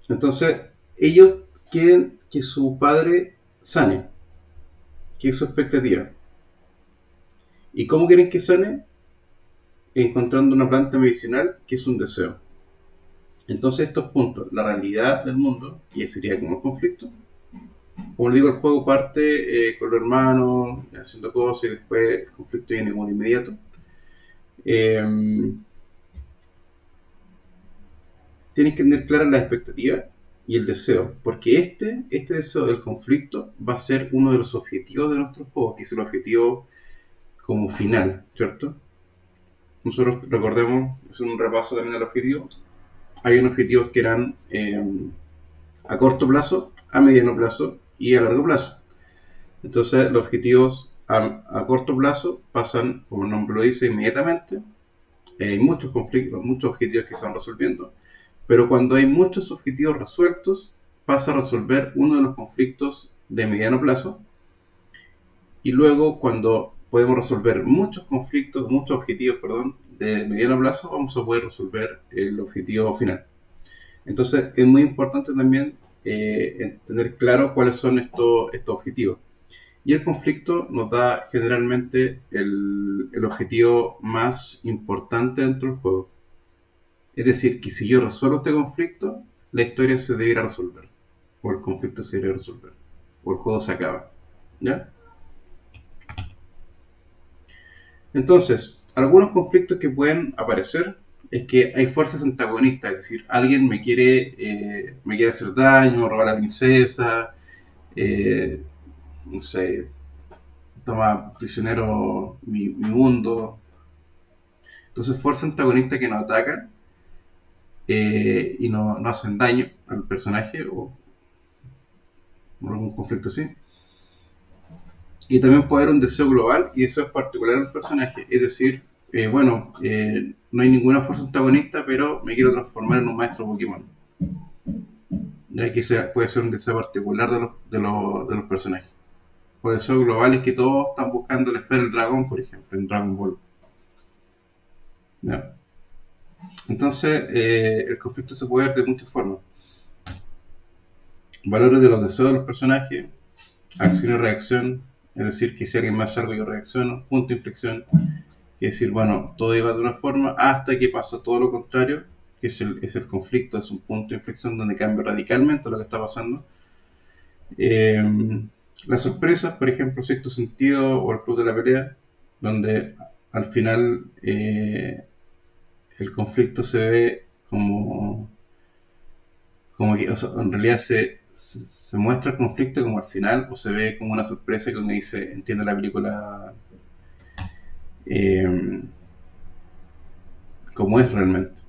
entonces, ellos quieren que su padre sane, que es su expectativa. ¿Y cómo quieren que sane? Encontrando una planta medicinal que es un deseo. Entonces estos puntos, la realidad del mundo, y ese sería como el conflicto. Como les digo, el juego parte con los hermanos, haciendo cosas, y después el conflicto viene como de inmediato. Tienen que tener claras las expectativas y el deseo, porque este deseo del conflicto va a ser uno de los objetivos de nuestro juego, que es el objetivo como final, ¿cierto? Nosotros recordemos, es un repaso también al objetivo. Hay unos objetivos que eran a corto plazo, a mediano plazo y a largo plazo. Entonces los objetivos a corto plazo pasan, como el nombre lo dice, inmediatamente. Hay muchos conflictos, muchos objetivos que se van resolviendo, pero cuando hay muchos objetivos resueltos, pasa a resolver uno de los conflictos de mediano plazo, y luego cuando podemos resolver muchos conflictos, muchos objetivos, perdón, de mediano plazo, vamos a poder resolver el objetivo final. Entonces es muy importante también tener claro cuáles son estos objetivos. Y el conflicto nos da generalmente el objetivo más importante dentro del juego. Es decir, que si yo resuelvo este conflicto, la historia se debería resolver. O el conflicto se debería resolver. O el juego se acaba. ¿Ya? Entonces, algunos conflictos que pueden aparecer es que hay fuerzas antagonistas, es decir, alguien me quiere hacer daño, robar a la princesa, no sé, toma prisionero mi mundo. Entonces, fuerzas antagonistas que nos atacan y no hacen daño al personaje o algún conflicto así. Y también puede haber un deseo global y eso es particular al personaje, es decir, no hay ninguna fuerza antagonista, pero me quiero transformar en un maestro Pokémon. Ya que puede ser un deseo particular de los personajes. O deseo global es que todos están buscando la esfera del dragón, por ejemplo, en Dragon Ball. ¿Ya? Entonces, el conflicto se puede ver de muchas formas. Valores de los deseos de los personajes, acción y reacción, es decir, que si alguien me hace algo yo reacciono, punto de inflexión, que es decir, bueno, todo iba de una forma hasta que pasa todo lo contrario, que es el conflicto, es un punto de inflexión donde cambia radicalmente lo que está pasando. Las sorpresas, por ejemplo, Sexto Sentido o el Club de la Pelea, donde al final el conflicto se ve como que, o sea, en realidad se muestra el conflicto como al final, o se ve como una sorpresa que uno dice, entiende la película como es realmente.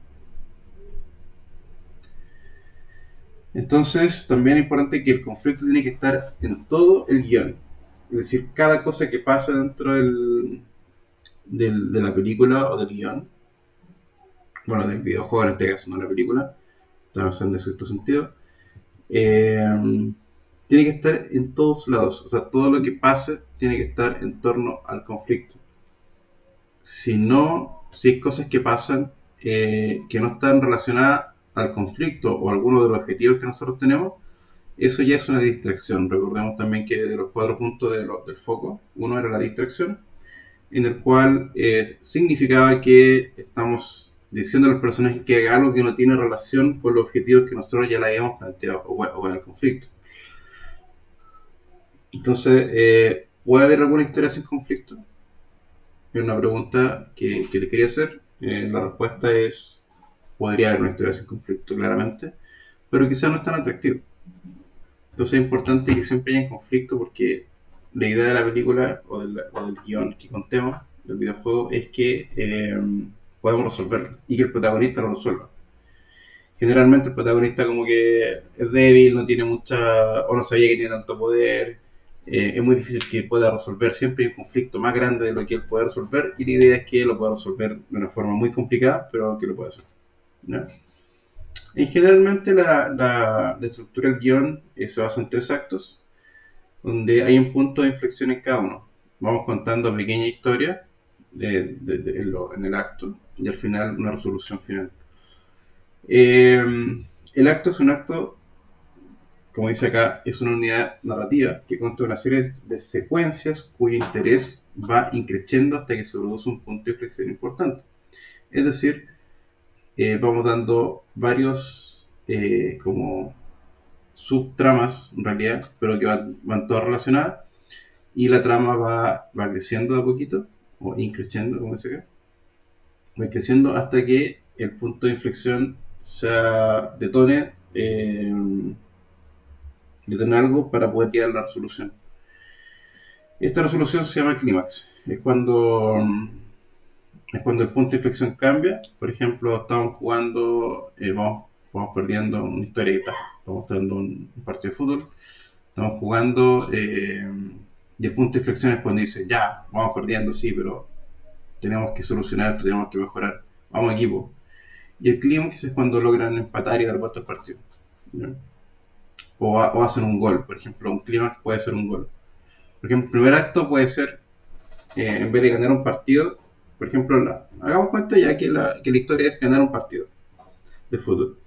Entonces, también es importante que el conflicto tiene que estar en todo el guión. Es decir, cada cosa que pasa dentro de la película o del guión, bueno, del videojuego en este caso, no la película, estamos hablando de cierto sentido, tiene que estar en todos lados. O sea, todo lo que pase tiene que estar en torno al conflicto. Si hay cosas que pasan que no están relacionadas al conflicto o a alguno de los objetivos que nosotros tenemos, eso ya es una distracción. Recordemos también que de los 4 puntos del foco, uno era la distracción, en el cual significaba que estamos diciendo a los personajes que haga algo que no tiene relación con los objetivos que nosotros ya le habíamos planteado o con el conflicto. Entonces, ¿puede haber alguna historia sin conflicto? Es una pregunta que le quería hacer. La respuesta es: podría haber una historia sin conflicto, claramente, pero quizás no es tan atractivo. Entonces es importante que siempre haya conflicto, porque la idea de la película o del guión que contemos del videojuego es que podemos resolverlo y que el protagonista lo resuelva. Generalmente el protagonista como que es débil, no tiene mucha, o no sabía que tiene tanto poder, es muy difícil que pueda resolver. Siempre hay un conflicto más grande de lo que él puede resolver, y la idea es que él lo pueda resolver de una forma muy complicada, pero que lo pueda hacer, ¿no? Y generalmente la estructura del guión se basa en 3 actos, donde hay un punto de inflexión en cada uno. Vamos contando pequeñas historias en el acto, y al final una resolución final. Eh, el acto es un acto, como dice acá, es una unidad narrativa que consta de una serie de secuencias cuyo interés va increciendo hasta que se produce un punto de inflexión importante. Es decir, vamos dando varios como subtramas en realidad, pero que van todas relacionadas, y la trama va creciendo de a poquito, o increciendo, como dice acá, va creciendo hasta que el punto de inflexión se detone algo para poder llegar a la resolución. Esta resolución se llama clímax. Es cuando el punto de inflexión cambia. Por ejemplo, estamos jugando, vamos perdiendo una historia estamos mostrando un partido de fútbol, estamos jugando, y el punto de inflexión es cuando dice, ya, vamos perdiendo, sí, pero tenemos que solucionar esto, tenemos que mejorar, vamos equipo. Y el clímax es cuando logran empatar y dar vuelta al partido, ¿ya? O hacen un gol. Por ejemplo, un clímax puede ser un gol. Por ejemplo, el primer acto puede ser, en vez de ganar un partido, por ejemplo, hagamos cuenta ya que la historia es ganar un partido de fútbol.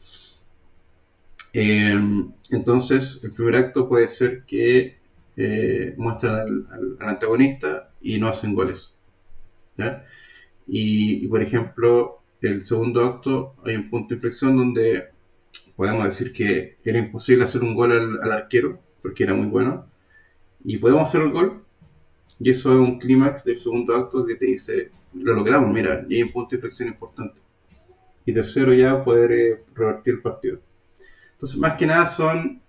Entonces, el primer acto puede ser que muestran al antagonista y no hacen goles, ¿ya? Y, por ejemplo, el segundo acto hay un punto de inflexión donde podemos decir que era imposible hacer un gol al arquero porque era muy bueno, y podemos hacer el gol, y eso es un clímax del segundo acto que te dice, lo logramos, mira, y hay un punto de inflexión importante. Y tercero, ya poder revertir el partido. Entonces, más que nada son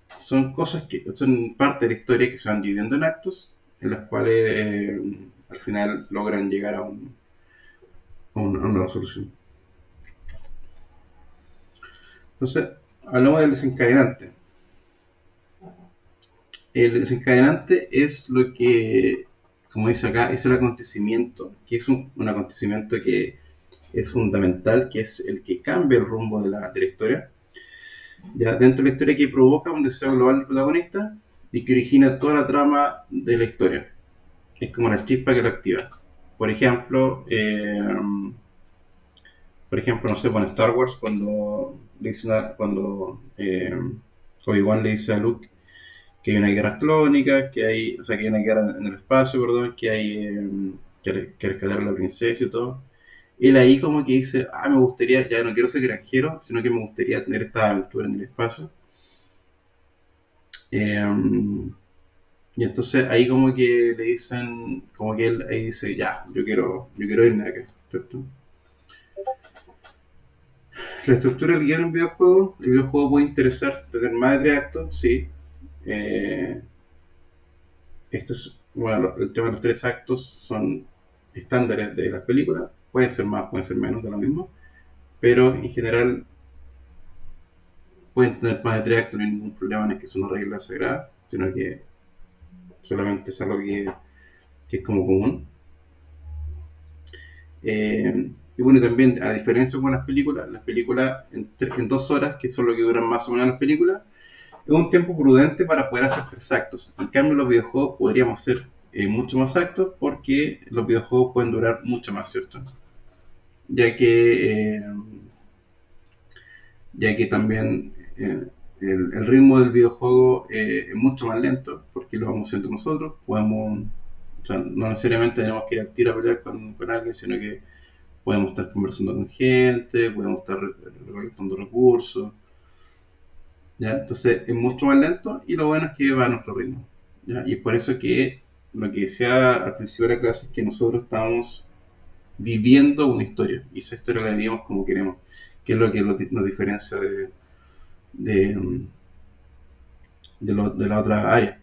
cosas que son parte de la historia que se van dividiendo en actos, en las cuales al final logran llegar a una resolución. Entonces, hablamos del desencadenante. El desencadenante es lo que, como dice acá, es el acontecimiento, que es un acontecimiento que es fundamental, que es el que cambia el rumbo de la historia. Ya dentro de la historia, que provoca un deseo global del protagonista y que origina toda la trama de la historia. Es como la chispa que la activa. Por ejemplo, no sé, en Star Wars, cuando Obi-Wan le dice a Luke que hay una guerra clónica, que hay una guerra en el espacio, perdón, que hay que rescatar a la princesa y todo. Él ahí como que dice, me gustaría, ya no quiero ser granjero, sino que me gustaría tener esta aventura en el espacio. Y entonces ahí como que le dicen, como que él ahí dice, ya, yo quiero irme de acá, ¿cierto? La estructura del guión en el videojuego puede interesar, tener más de 3 actos, sí. Esto es, bueno, el tema de los 3 actos son estándares de las películas, pueden ser más, pueden ser menos, de lo mismo, pero en general pueden tener más de 3 actos, no hay ningún problema, no es que es una regla sagrada, sino que solamente es algo que es como común. Y bueno, también, a diferencia con las películas en 2 horas, que son lo que duran más o menos las películas, es un tiempo prudente para poder hacer 3 actos. En cambio, los videojuegos podríamos hacer mucho más actos, porque los videojuegos pueden durar mucho más, ¿cierto? Ya que también el ritmo del videojuego es mucho más lento, porque lo vamos haciendo nosotros. O sea, no necesariamente tenemos que ir al tiro a pelear con alguien, sino que podemos estar conversando con gente, podemos estar recolectando recursos, ¿ya? Entonces es mucho más lento, y lo bueno es que va a nuestro ritmo, ¿ya? Y es por eso que lo que decía al principio de la clase es que nosotros estamos viviendo una historia, y esa historia la vivimos como queremos, que es lo que nos diferencia de, de la otra área.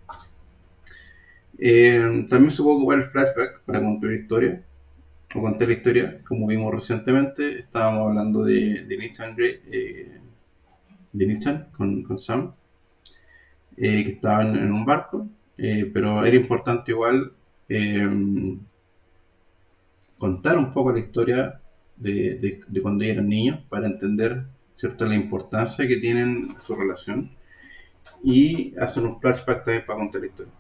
También se puede ocupar el flashback para concluir historia o contar la historia, como vimos recientemente. Estábamos hablando de Nichan con Sam, que estaban en un barco, pero era importante igual contar un poco la historia de cuando eran niños, para entender, ¿cierto?, la importancia que tienen su relación, y hacer un flashback también para contar la historia,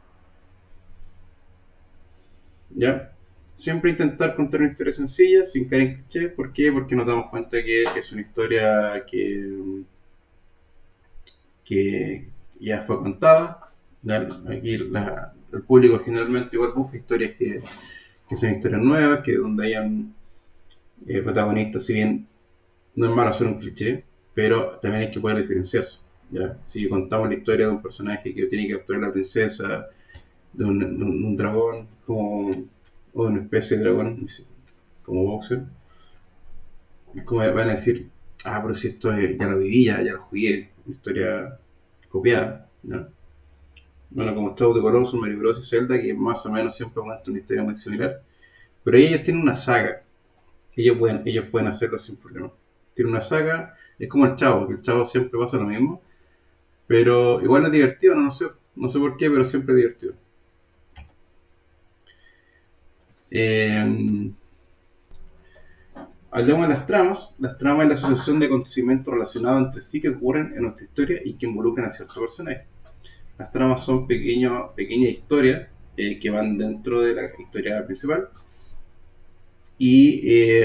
¿ya? Siempre intentar contar una historia sencilla, sin caer en cliché. ¿Por qué? Porque nos damos cuenta que es una historia que ya fue contada. Aquí el público generalmente igual busca historias que son historias nuevas, que donde hayan protagonistas, si bien no es malo hacer un cliché, pero también hay que poder diferenciarse. ¿Ya? Si contamos la historia de un personaje que tiene que capturar a la princesa, de un dragón, o de una especie de dragón, como Boxer, es como van a decir, pero si esto ya lo viví, ya lo jugué, una historia copiada. ¿No? Bueno, como Shadow of the Colossus, Mario Bros. Y Zelda, que más o menos siempre cuentan una historia muy similar, pero ellos tienen una saga, ellos pueden hacerlo sin problema. Tienen una saga, es como el Chavo, que el Chavo siempre pasa lo mismo, pero igual es divertido, no sé por qué, pero siempre es divertido. Eh, Hablemos de las tramas. Las tramas es la asociación de acontecimientos relacionados entre sí que ocurren en nuestra historia y que involucran a ciertos personajes. Las tramas son pequeñas historias que van dentro de la historia principal y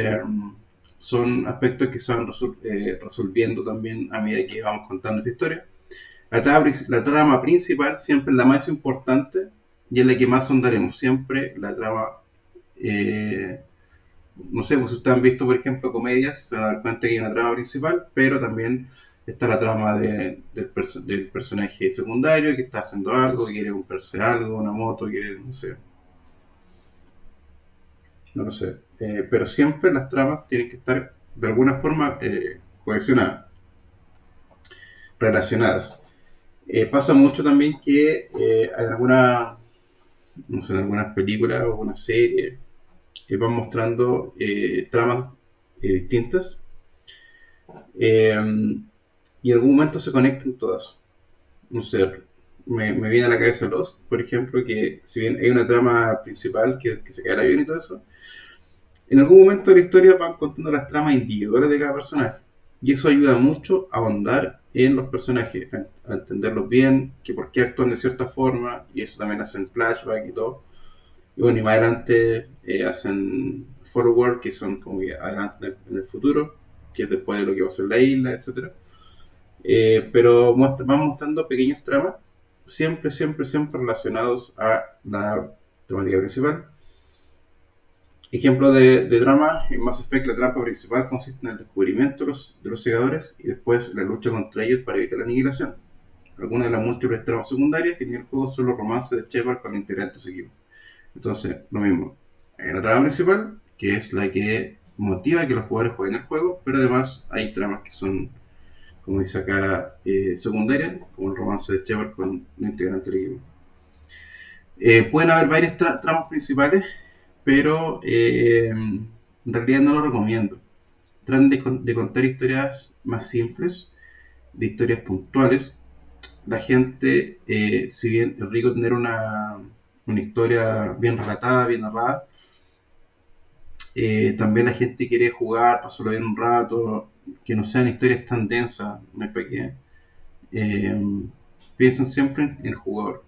son aspectos que se van resolviendo también a medida que vamos contando esta historia. La trama principal siempre es la más importante y es la que más ahondaremos. Siempre la trama, no sé, pues si ustedes han visto, por ejemplo, comedias, se van a dar cuenta que hay una trama principal, pero también está la trama del personaje secundario que está haciendo algo, que quiere comprarse algo, una moto, quiere, no sé, no lo sé. Pero siempre las tramas tienen que estar de alguna forma cohesionadas, relacionadas. Pasa mucho también que hay no sé, en algunas películas o algunas series que van mostrando tramas distintas y en algún momento se conectan todas. No sé, me viene a la cabeza Lost, por ejemplo, que si bien hay una trama principal que se cae el avión y todo eso, en algún momento de la historia van contando las tramas individuales de cada personaje. Y eso ayuda mucho a ahondar en los personajes, a entenderlos bien, que por qué actúan de cierta forma, y eso también hacen flashback y todo. Y bueno, y más adelante hacen forward, que son como que adelante en el futuro, que es después de lo que va a ser la isla, etcétera. Pero van mostrando pequeños tramas, siempre relacionados a la temática principal. Ejemplo de trama, en Mass Effect la trama principal consiste en el descubrimiento de los segadores y después la lucha contra ellos para evitar la aniquilación. Algunas de las múltiples tramas secundarias que tiene el juego son los romances de Shepard con integrantes de su equipo. Entonces, lo mismo, hay una trama principal, que es la que motiva a que los jugadores jueguen el juego, pero además hay tramas que son, como dice acá, secundarias, como el romance de Shepard con un integrante del equipo. Pueden haber varias tramas principales, pero en realidad no lo recomiendo. Traten de contar historias más simples, de historias puntuales. La gente, si bien es rico tener una historia bien relatada, bien narrada, también la gente quiere jugar, pasarlo bien un rato, que no sean historias tan densas, no hay para qué. Piensen siempre en el jugador,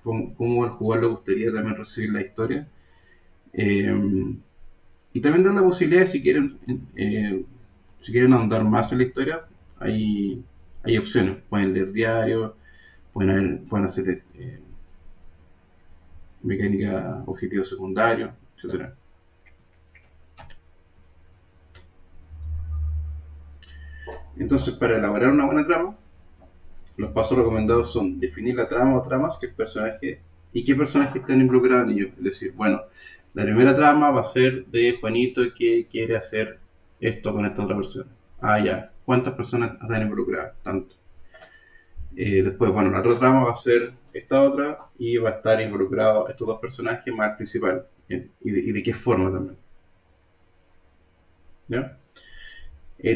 cómo el jugador le gustaría también recibir la historia. Y también dan la posibilidad, si quieren ahondar más en la historia, hay opciones. Pueden leer diarios, pueden hacer mecánica, objetivos secundarios, etcétera. Entonces, para elaborar una buena trama, los pasos recomendados son definir la trama o tramas, qué personaje y qué personajes están involucrados en ello. Es decir, bueno, la primera trama va a ser de Juanito que quiere hacer esto con esta otra persona. Ya. ¿Cuántas personas están involucradas? Tanto. Después, bueno, la otra trama va a ser esta otra y va a estar involucrado estos dos personajes más el principal. Y de qué forma también. ¿Ya?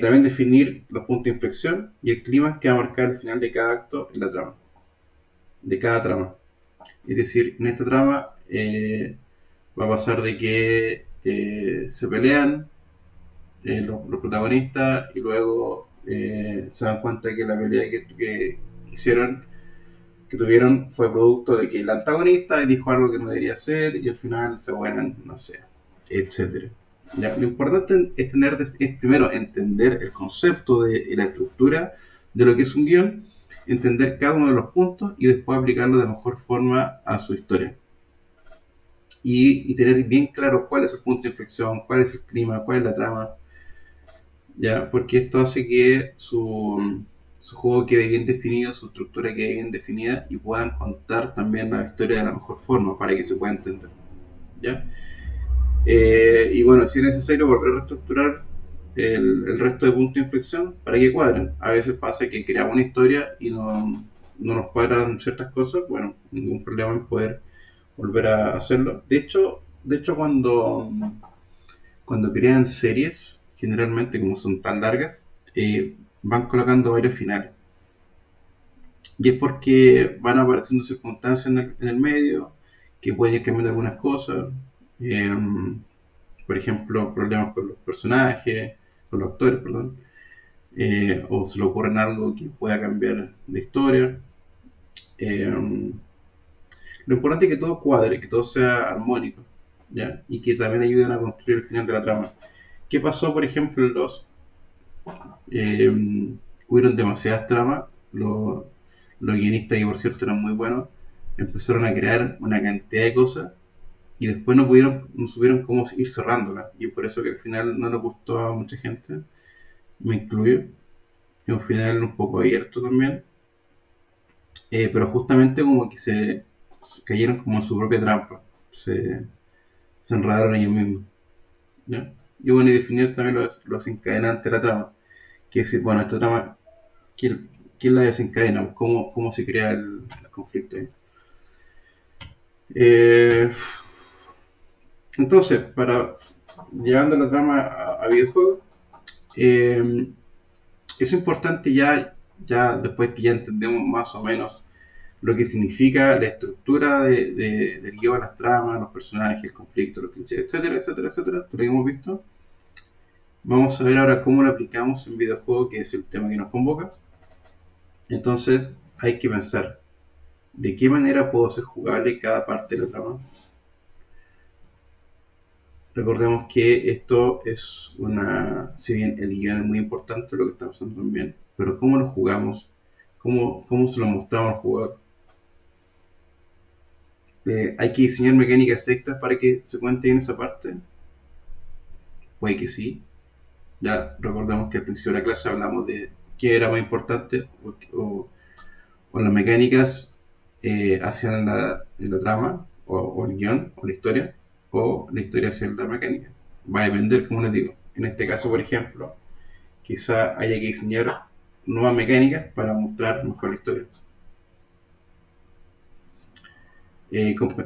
También definir los puntos de inflexión y el clima que va a marcar el final de cada acto en la trama. De cada trama. Es decir, en esta trama va a pasar de que se pelean los protagonistas y luego se dan cuenta que la pelea que hicieron que tuvieron fue producto de que el antagonista dijo algo que no debería hacer y al final se buenan, no sé, etcétera. Ya, lo importante es primero entender el concepto de la estructura de lo que es un guión, entender cada uno de los puntos y después aplicarlo de mejor forma a su historia. Y tener bien claro cuál es el punto de inflexión, cuál es el clima, cuál es la trama, ¿ya? Porque esto hace que su juego quede bien definido, su estructura quede bien definida y puedan contar también la historia de la mejor forma para que se pueda entender, ¿ya? Y bueno, si es necesario volver a reestructurar el resto de puntos de inflexión para que cuadren. A veces pasa que creamos una historia y no nos cuadran ciertas cosas, bueno, ningún problema en poder volver a hacerlo. De hecho cuando crean series, generalmente como son tan largas, van colocando varios finales. Y es porque van apareciendo circunstancias en el medio que pueden ir cambiando algunas cosas. Eh, por ejemplo, problemas con los personajes, con los actores, perdón. O se le ocurren algo que pueda cambiar la historia. Eh, lo importante es que todo cuadre, que todo sea armónico, ¿ya? Y que también ayuden a construir el final de la trama. ¿Qué pasó, por ejemplo, en los eh, hubieron demasiadas tramas, los guionistas, que por cierto eran muy buenos, empezaron a crear una cantidad de cosas y después no supieron cómo ir cerrándolas. Y por eso que al final no le gustó a mucha gente, me incluyo. Es un final un poco abierto también, pero justamente como que se cayeron como en su propia trampa, se enredaron ellos mismos, ¿ya? Y bueno, y definir también los encadenantes de la trama, que es, bueno, esta trama, ¿quién, quién la desencadena? ¿Cómo se crea el conflicto ahí? Eh, entonces, llevando la trama a videojuegos, eh, es importante ya después que ya entendemos más o menos lo que significa la estructura del guión, las tramas, los personajes, el conflicto, los clichés, etcétera, etcétera, etcétera, todo lo que hemos visto. Vamos a ver ahora cómo lo aplicamos en videojuegos, que es el tema que nos convoca. Entonces, hay que pensar de qué manera puedo hacer jugable cada parte de la trama. Recordemos que esto es si bien el guión es muy importante, lo que está pasando también, pero cómo lo jugamos, cómo se lo mostramos al jugador. ¿Hay que diseñar mecánicas extras para que se cuente en esa parte? Puede que sí. Ya recordemos que al principio de la clase hablamos de qué era más importante o las mecánicas hacia la trama o el guión o la historia, o la historia hacia la mecánica. Va a depender, como les digo. En este caso, por ejemplo, quizá haya que diseñar nuevas mecánicas para mostrar mejor la historia.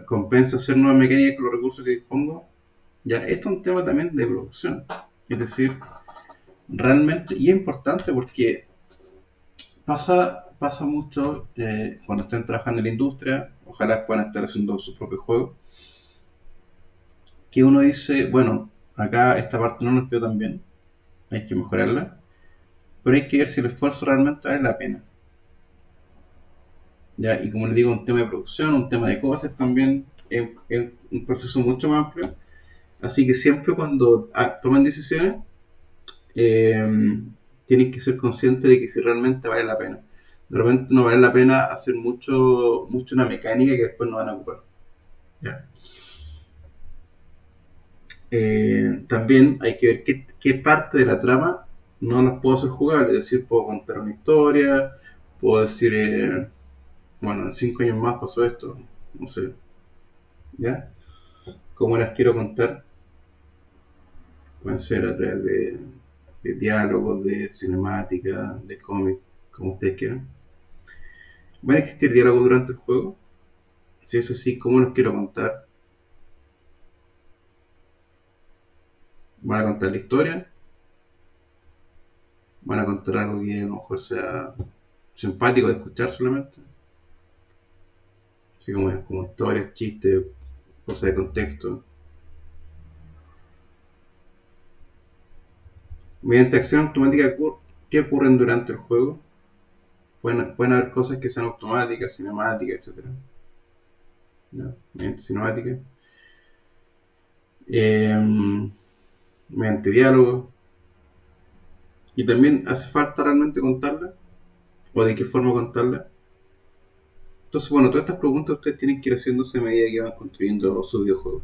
Compensa hacer nuevas mecánicas con los recursos que dispongo. Ya, esto es un tema también de producción. Es decir, realmente, y es importante porque pasa mucho cuando estén trabajando en la industria, ojalá puedan estar haciendo sus propios juegos, que uno dice, bueno, acá esta parte no nos quedó tan bien, hay que mejorarla, pero hay que ver si el esfuerzo realmente vale la pena. ¿Ya? Y como les digo, un tema de producción, un tema de cosas también, es un proceso mucho más amplio, así que siempre cuando toman decisiones, tienen que ser conscientes de que si realmente vale la pena. De repente no vale la pena hacer mucho una mecánica que después no van a ocupar. ¿Ya? También hay que ver qué parte de la trama no las puedo hacer jugables. Es decir, puedo contar una historia, puedo decir, bueno, en 5 años más pasó esto, no sé. ¿Ya? ¿Cómo las quiero contar? Pueden ser a través de diálogos, de cinemática, de cómics, como ustedes quieran. ¿Van a existir diálogos durante el juego? Si es así, ¿cómo los quiero contar? ¿Van a contar la historia? ¿Van a contar algo que a lo mejor sea simpático de escuchar solamente? Así como historias, chistes, cosas de contexto. Mediante acción automática, ¿qué ocurren durante el juego? pueden haber cosas que sean automáticas, cinemáticas, etcétera, ¿ya? Mediante cinemáticas, eh, mediante diálogo, y también hace falta realmente contarla, o de qué forma contarla. Entonces, bueno, todas estas preguntas ustedes tienen que ir haciéndose a medida que van construyendo su videojuego.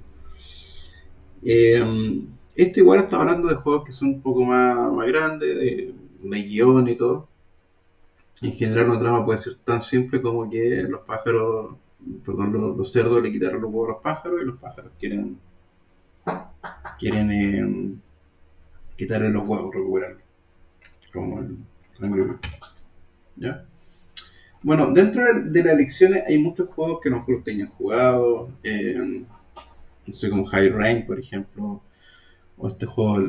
Este igual está hablando de juegos que son un poco más grandes, de guión y todo. En general una trama puede ser tan simple como que los pájaros, perdón, los cerdos le quitaron los huevos a los pájaros y los pájaros quieren quitarle los huevos, recuperarlos, como en Angry Birds, ¿ya? Bueno, dentro de las elecciones hay muchos juegos que no creo que hayan jugado, no sé, como High Rain, por ejemplo, o este juego,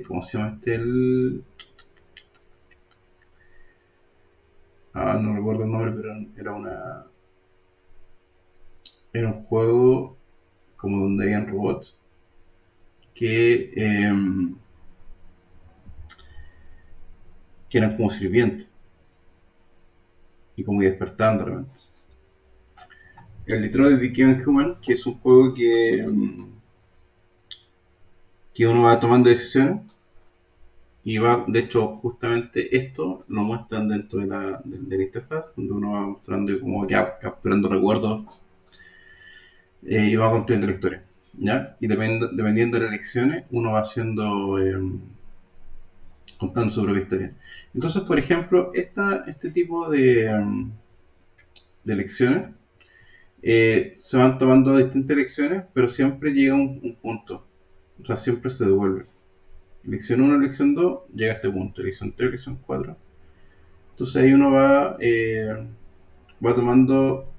¿cómo se llama este? No recuerdo el nombre, pero era un juego como donde habían robots que, que eran como sirvientes y como que despertaban de repente. El Detroit Become Human, que es un juego que uno va tomando decisiones y va, de hecho, justamente esto lo muestran dentro de la interfaz, donde uno va mostrando como que va capturando recuerdos, y va construyendo la historia, ¿ya? Y dependiendo de las elecciones, uno va haciendo, contando su propia historia. Entonces, por ejemplo, este tipo de elecciones se van tomando distintas elecciones, pero siempre llega un punto, o sea, siempre se devuelve. Elección 1, elección 2, llega a este punto, elección 3, elección 4. Entonces ahí uno va tomando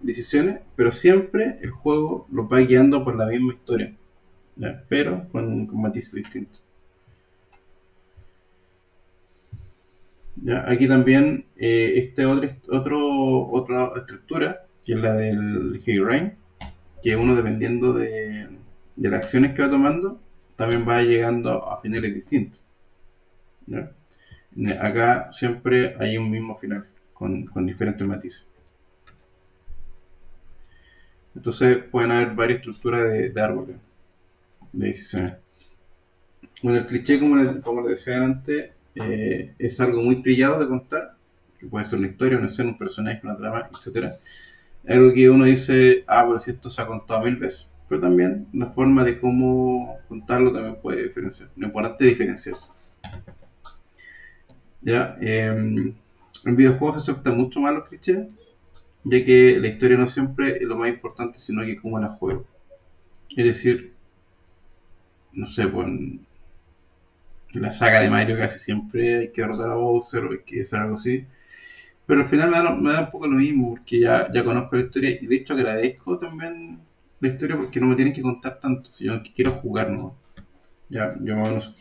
decisiones, pero siempre el juego los va guiando por la misma historia, ¿ya? Pero con matices distintos. ¿Ya? Aquí también otra estructura, que es la del Heavy Rain, que uno dependiendo de las acciones que va tomando, también va llegando a finales distintos, ¿ya? Acá siempre hay un mismo final, con diferentes matices. Entonces pueden haber varias estructuras de árboles, de decisiones. Bueno, el cliché, como les decía antes, es algo muy trillado de contar, que puede ser una historia, una escena, un personaje, una trama, etcétera. Algo que uno dice, pero si esto se ha contado 1000 veces. Pero también la forma de cómo contarlo también puede diferenciar. Lo importante es diferenciarse. ¿Ya? En videojuegos se aceptan mucho más los clichés, ya que la historia no siempre es lo más importante, sino que cómo la juego. Es decir, no sé, pues en la saga de Mario casi siempre hay que derrotar a Bowser o hay que hacer algo así. Pero al final me da un poco lo mismo, porque ya conozco la historia y de hecho agradezco también la historia porque no me tienen que contar tanto, si yo quiero jugar, ¿no? Ya, yo más o menos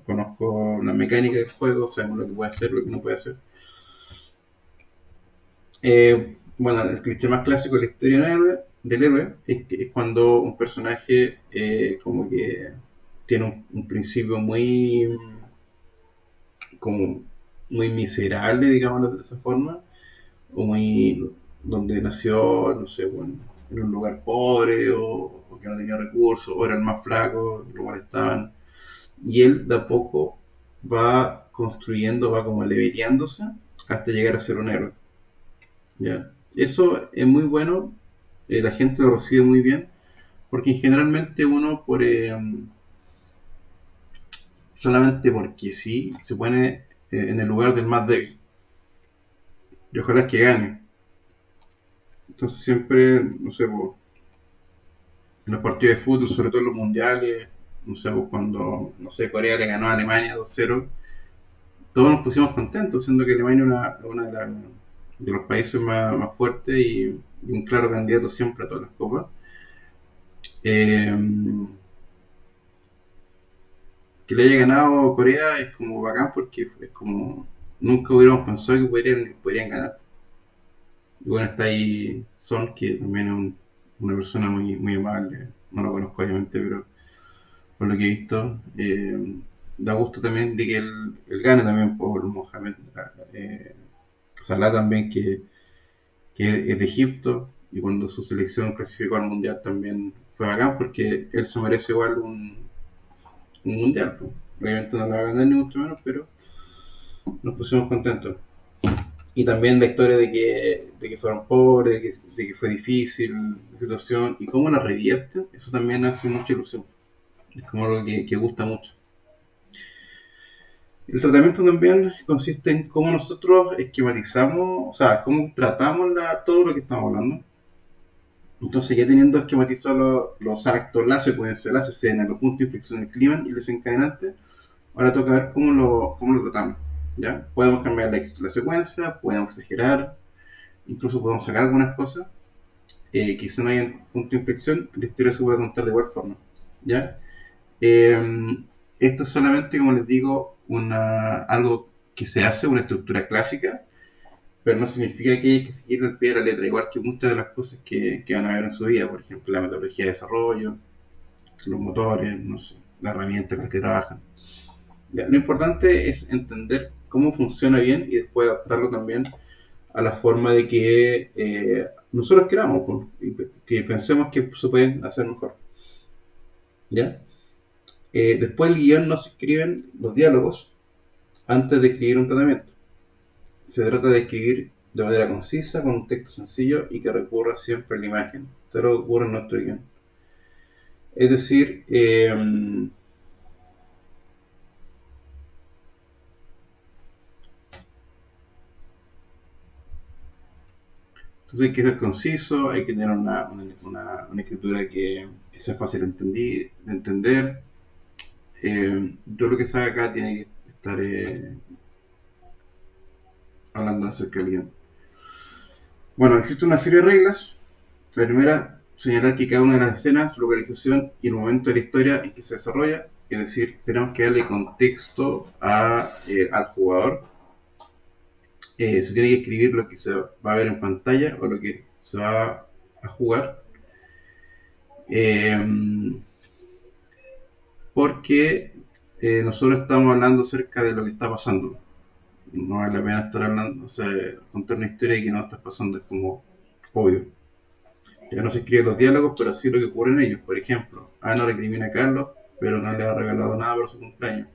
conozco la mecánica del juego, sabemos lo que puede hacer, lo que no puede hacer. Bueno, el cliché más clásico de la historia del héroe es cuando un personaje como que tiene un principio como muy miserable, digamos de esa forma, o muy donde nació, no sé, bueno, en un lugar pobre o que no tenía recursos, o era el más flaco, lo molestaban, y él de a poco va construyendo, va como leveleándose hasta llegar a ser un héroe, ¿ya? Eso es muy bueno, la gente lo recibe muy bien, porque generalmente uno solamente porque sí se pone en el lugar del más débil, y ojalá es que gane. Entonces siempre, no sé, en los partidos de fútbol, sobre todo en los mundiales, no sé, cuando, no sé, Corea le ganó a Alemania 2-0, todos nos pusimos contentos, siendo que Alemania es una de los países más fuertes y un claro candidato siempre a todas las copas. Eh, que le haya ganado Corea es como bacán porque es como nunca hubiéramos pensado que podrían ganar. Y bueno, está ahí Son, que también es una persona muy amable, no lo conozco obviamente, pero por lo que he visto, da gusto también de que él gane también por Mohamed Salah también, que es de Egipto, y cuando su selección clasificó al Mundial también fue bacán, porque él se merece igual un Mundial. Pues. Obviamente no la va a ganar ni mucho menos, pero nos pusimos contentos. Y también la historia de que fueron pobres, de que fue difícil la situación, y cómo la revierten, eso también hace mucha ilusión. Es como algo que gusta mucho. El tratamiento también consiste en cómo nosotros esquematizamos, o sea, cómo tratamos todo lo que estamos hablando. Entonces, ya teniendo esquematizados los actos, la secuencia, las escenas, los puntos de inflexión, el clima y el desencadenante, ahora toca ver cómo lo tratamos. ¿Ya? Podemos cambiar la secuencia, podemos exagerar, incluso podemos sacar algunas cosas que si no hay punto de inflexión, la historia se puede contar de igual forma. ¿Ya? Esto es solamente, como les digo, algo que se hace, una estructura clásica, pero no significa que hay que seguir al pie de la letra, igual que muchas de las cosas que van a ver en su vida, por ejemplo, la metodología de desarrollo, los motores, no sé, la herramienta con la que trabajan. Ya, lo importante es entender cómo funciona bien y después adaptarlo también a la forma de que nosotros queramos, que pensemos que se pueden hacer mejor. ¿Ya? Después el guión no se escriben los diálogos antes de escribir un tratamiento. Se trata de escribir de manera concisa, con un texto sencillo y que recurra siempre a la imagen. Esto lo ocurre en nuestro guión. Es decir, entonces hay que ser conciso, hay que tener una escritura que sea fácil de entender. Todo lo que se haga acá tiene que estar hablando acerca del guión. Bueno, existe una serie de reglas. La primera, señalar que cada una de las escenas, su localización y el momento de la historia en que se desarrolla, es decir, tenemos que darle contexto al jugador. Se tiene que escribir lo que se va a ver en pantalla o lo que se va a jugar. Porque nosotros estamos hablando acerca de lo que está pasando. No vale la pena estar hablando, o sea, contar una historia que no está pasando, es como obvio. Ya no se escriben los diálogos, pero sí lo que ocurre en ellos. Por ejemplo, Ana recrimina a Carlos, pero no le ha regalado nada para su cumpleaños.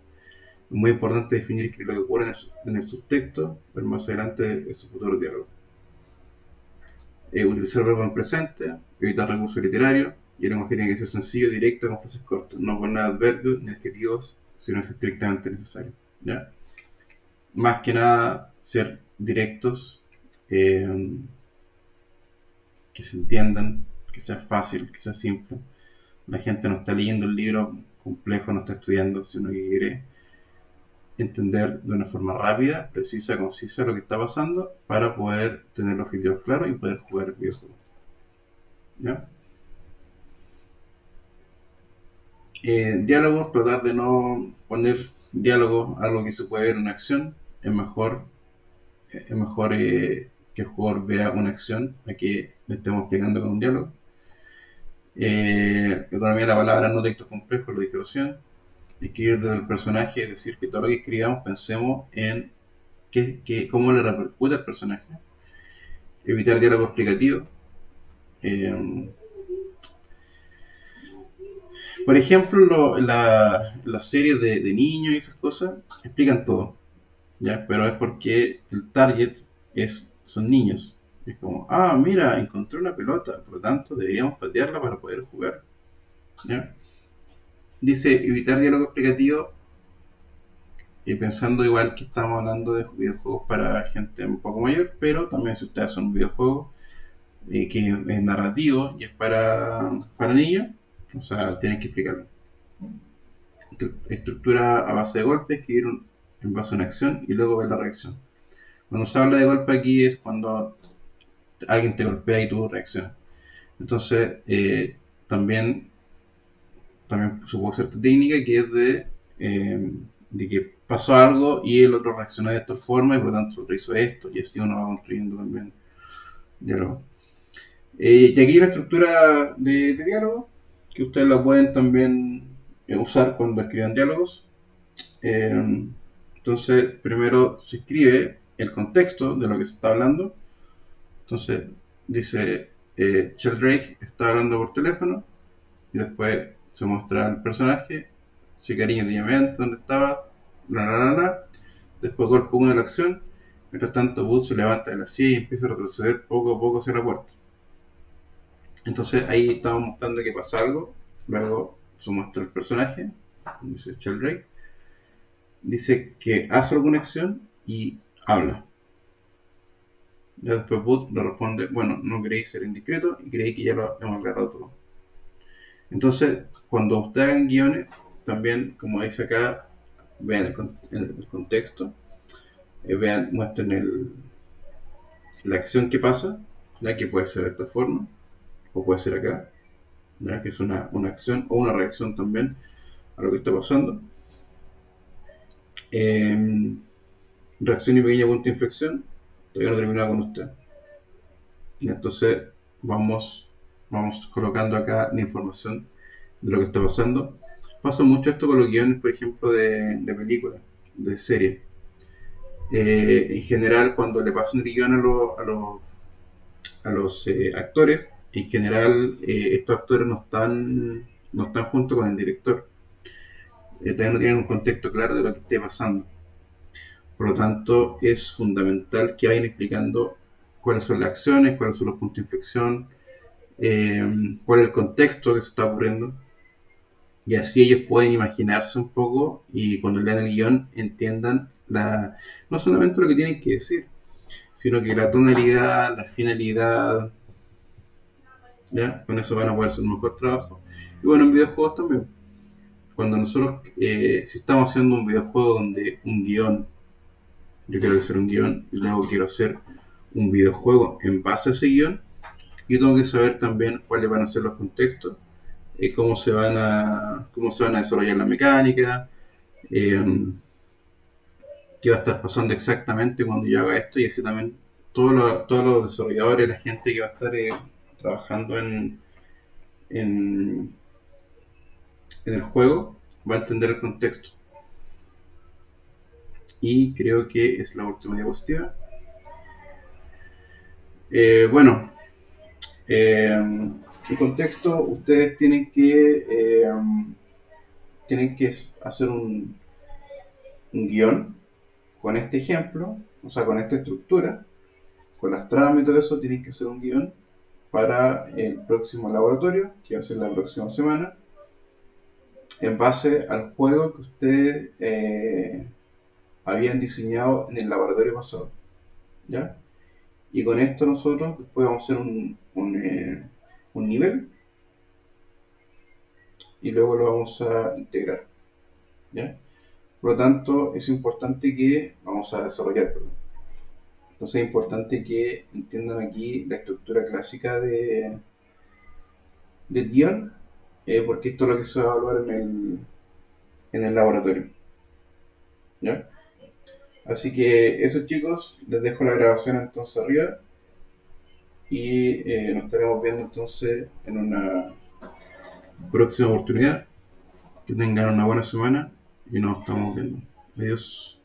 Es muy importante definir qué es lo que ocurre en el subtexto, pero más adelante en su futuro diálogo. Utilizar el verbo en presente, evitar recursos literarios, y el lenguaje tiene que ser sencillo, directo, con frases cortas. No poner adverbios ni adjetivos si no es estrictamente necesario. ¿Ya? Más que nada, ser directos, que se entiendan, que sea fácil, que sea simple. La gente no está leyendo el libro complejo, no está estudiando, sino que quiere entender de una forma rápida, precisa, concisa lo que está pasando para poder tener los objetivos claros y poder jugar el videojuego. ¿Ya? Diálogos, tratar de no poner diálogos, algo que se puede ver en una acción. Es mejor que el jugador vea una acción a que le estemos explicando con un diálogo. Economía de la palabra, no textos complejos, lo dije recién. Escribir desde el personaje, es decir, que todo lo que escribamos pensemos en cómo le repercute al personaje. Evitar diálogo explicativo. Por ejemplo, las series de niños y esas cosas explican todo, ¿ya? Pero es porque el target son niños. Es como, mira, encontré una pelota, por lo tanto deberíamos patearla para poder jugar, ¿ya? Dice evitar diálogo explicativo, pensando igual que estamos hablando de videojuegos para gente un poco mayor, pero también si ustedes son videojuegos que es narrativo y es para niños, o sea, tienen que explicarlo. Estructura a base de golpes, escribir en base a una acción y luego ver la reacción. Cuando se habla de golpe aquí es cuando alguien te golpea y tú reaccionas. Entonces, también supongo cierta técnica que es de que pasó algo y el otro reaccionó de esta forma y por lo tanto el otro hizo esto y así uno va construyendo también diálogo. Y aquí hay una estructura de diálogo que ustedes la pueden también usar cuando escriban diálogos. Entonces, primero se escribe el contexto de lo que se está hablando. Entonces, dice, Sheldrake está hablando por teléfono, y después se muestra al personaje, si cariño tenía mente, dónde estaba, bla bla bla bla. Después golpe 1 de la acción. Mientras tanto, Booth se levanta de la silla y empieza a retroceder poco a poco hacia la puerta. Entonces ahí estamos mostrando que pasa algo. Luego se muestra el personaje, dice Sheldrake, dice que hace alguna acción y habla. Ya después Booth le responde, bueno, no creí ser indiscreto y creí que ya lo hemos aclarado todo. Entonces, cuando ustedes hagan guiones, también, como dice acá, vean el contexto, muestren la acción que pasa, ya que puede ser de esta forma, o puede ser acá, ¿ya? Que es una acción o una reacción también a lo que está pasando. Reacción y pequeña punto de inflexión, todavía no he terminado con usted. Y entonces vamos colocando acá la información de lo que está pasando. Pasa mucho esto con los guiones, por ejemplo, de películas, de series. En general, cuando le pasan el guión a los actores, en general estos actores no están junto con el director. Todavía no tienen un contexto claro de lo que esté pasando. Por lo tanto, es fundamental que vayan explicando cuáles son las acciones, cuáles son los puntos de inflexión, cuál es el contexto que se está ocurriendo. Y así ellos pueden imaginarse un poco y cuando lean el guión entiendan no solamente lo que tienen que decir, sino que la tonalidad, la finalidad, ¿ya? Con eso van a poder hacer un mejor trabajo. Y bueno, en videojuegos también. Cuando nosotros, si estamos haciendo un videojuego donde un guión, yo quiero hacer un guión y luego quiero hacer un videojuego en base a ese guión, yo tengo que saber también cuáles van a ser los contextos, cómo se van a desarrollar la mecánica, qué va a estar pasando exactamente cuando yo haga esto, y así también todos los desarrolladores, la gente que va a estar trabajando en el juego va a entender el contexto. Y creo que es la última diapositiva. Bueno, en contexto, ustedes tienen que hacer un guión con este ejemplo, o sea, con esta estructura, con las tramas y todo eso. Tienen que hacer un guión para el próximo laboratorio, que va a ser la próxima semana, en base al juego que ustedes habían diseñado en el laboratorio pasado, ¿ya? Y con esto nosotros después vamos a hacer un nivel y luego lo vamos a integrar, ¿ya? Por lo tanto, es importante que vamos a desarrollar, perdón. Entonces es importante que entiendan aquí la estructura clásica del guión, porque esto es lo que se va a evaluar en el laboratorio, ¿ya? Así que eso, chicos, les dejo la grabación entonces arriba y nos estaremos viendo entonces en una próxima oportunidad. Que tengan una buena semana y nos estamos viendo. Adiós.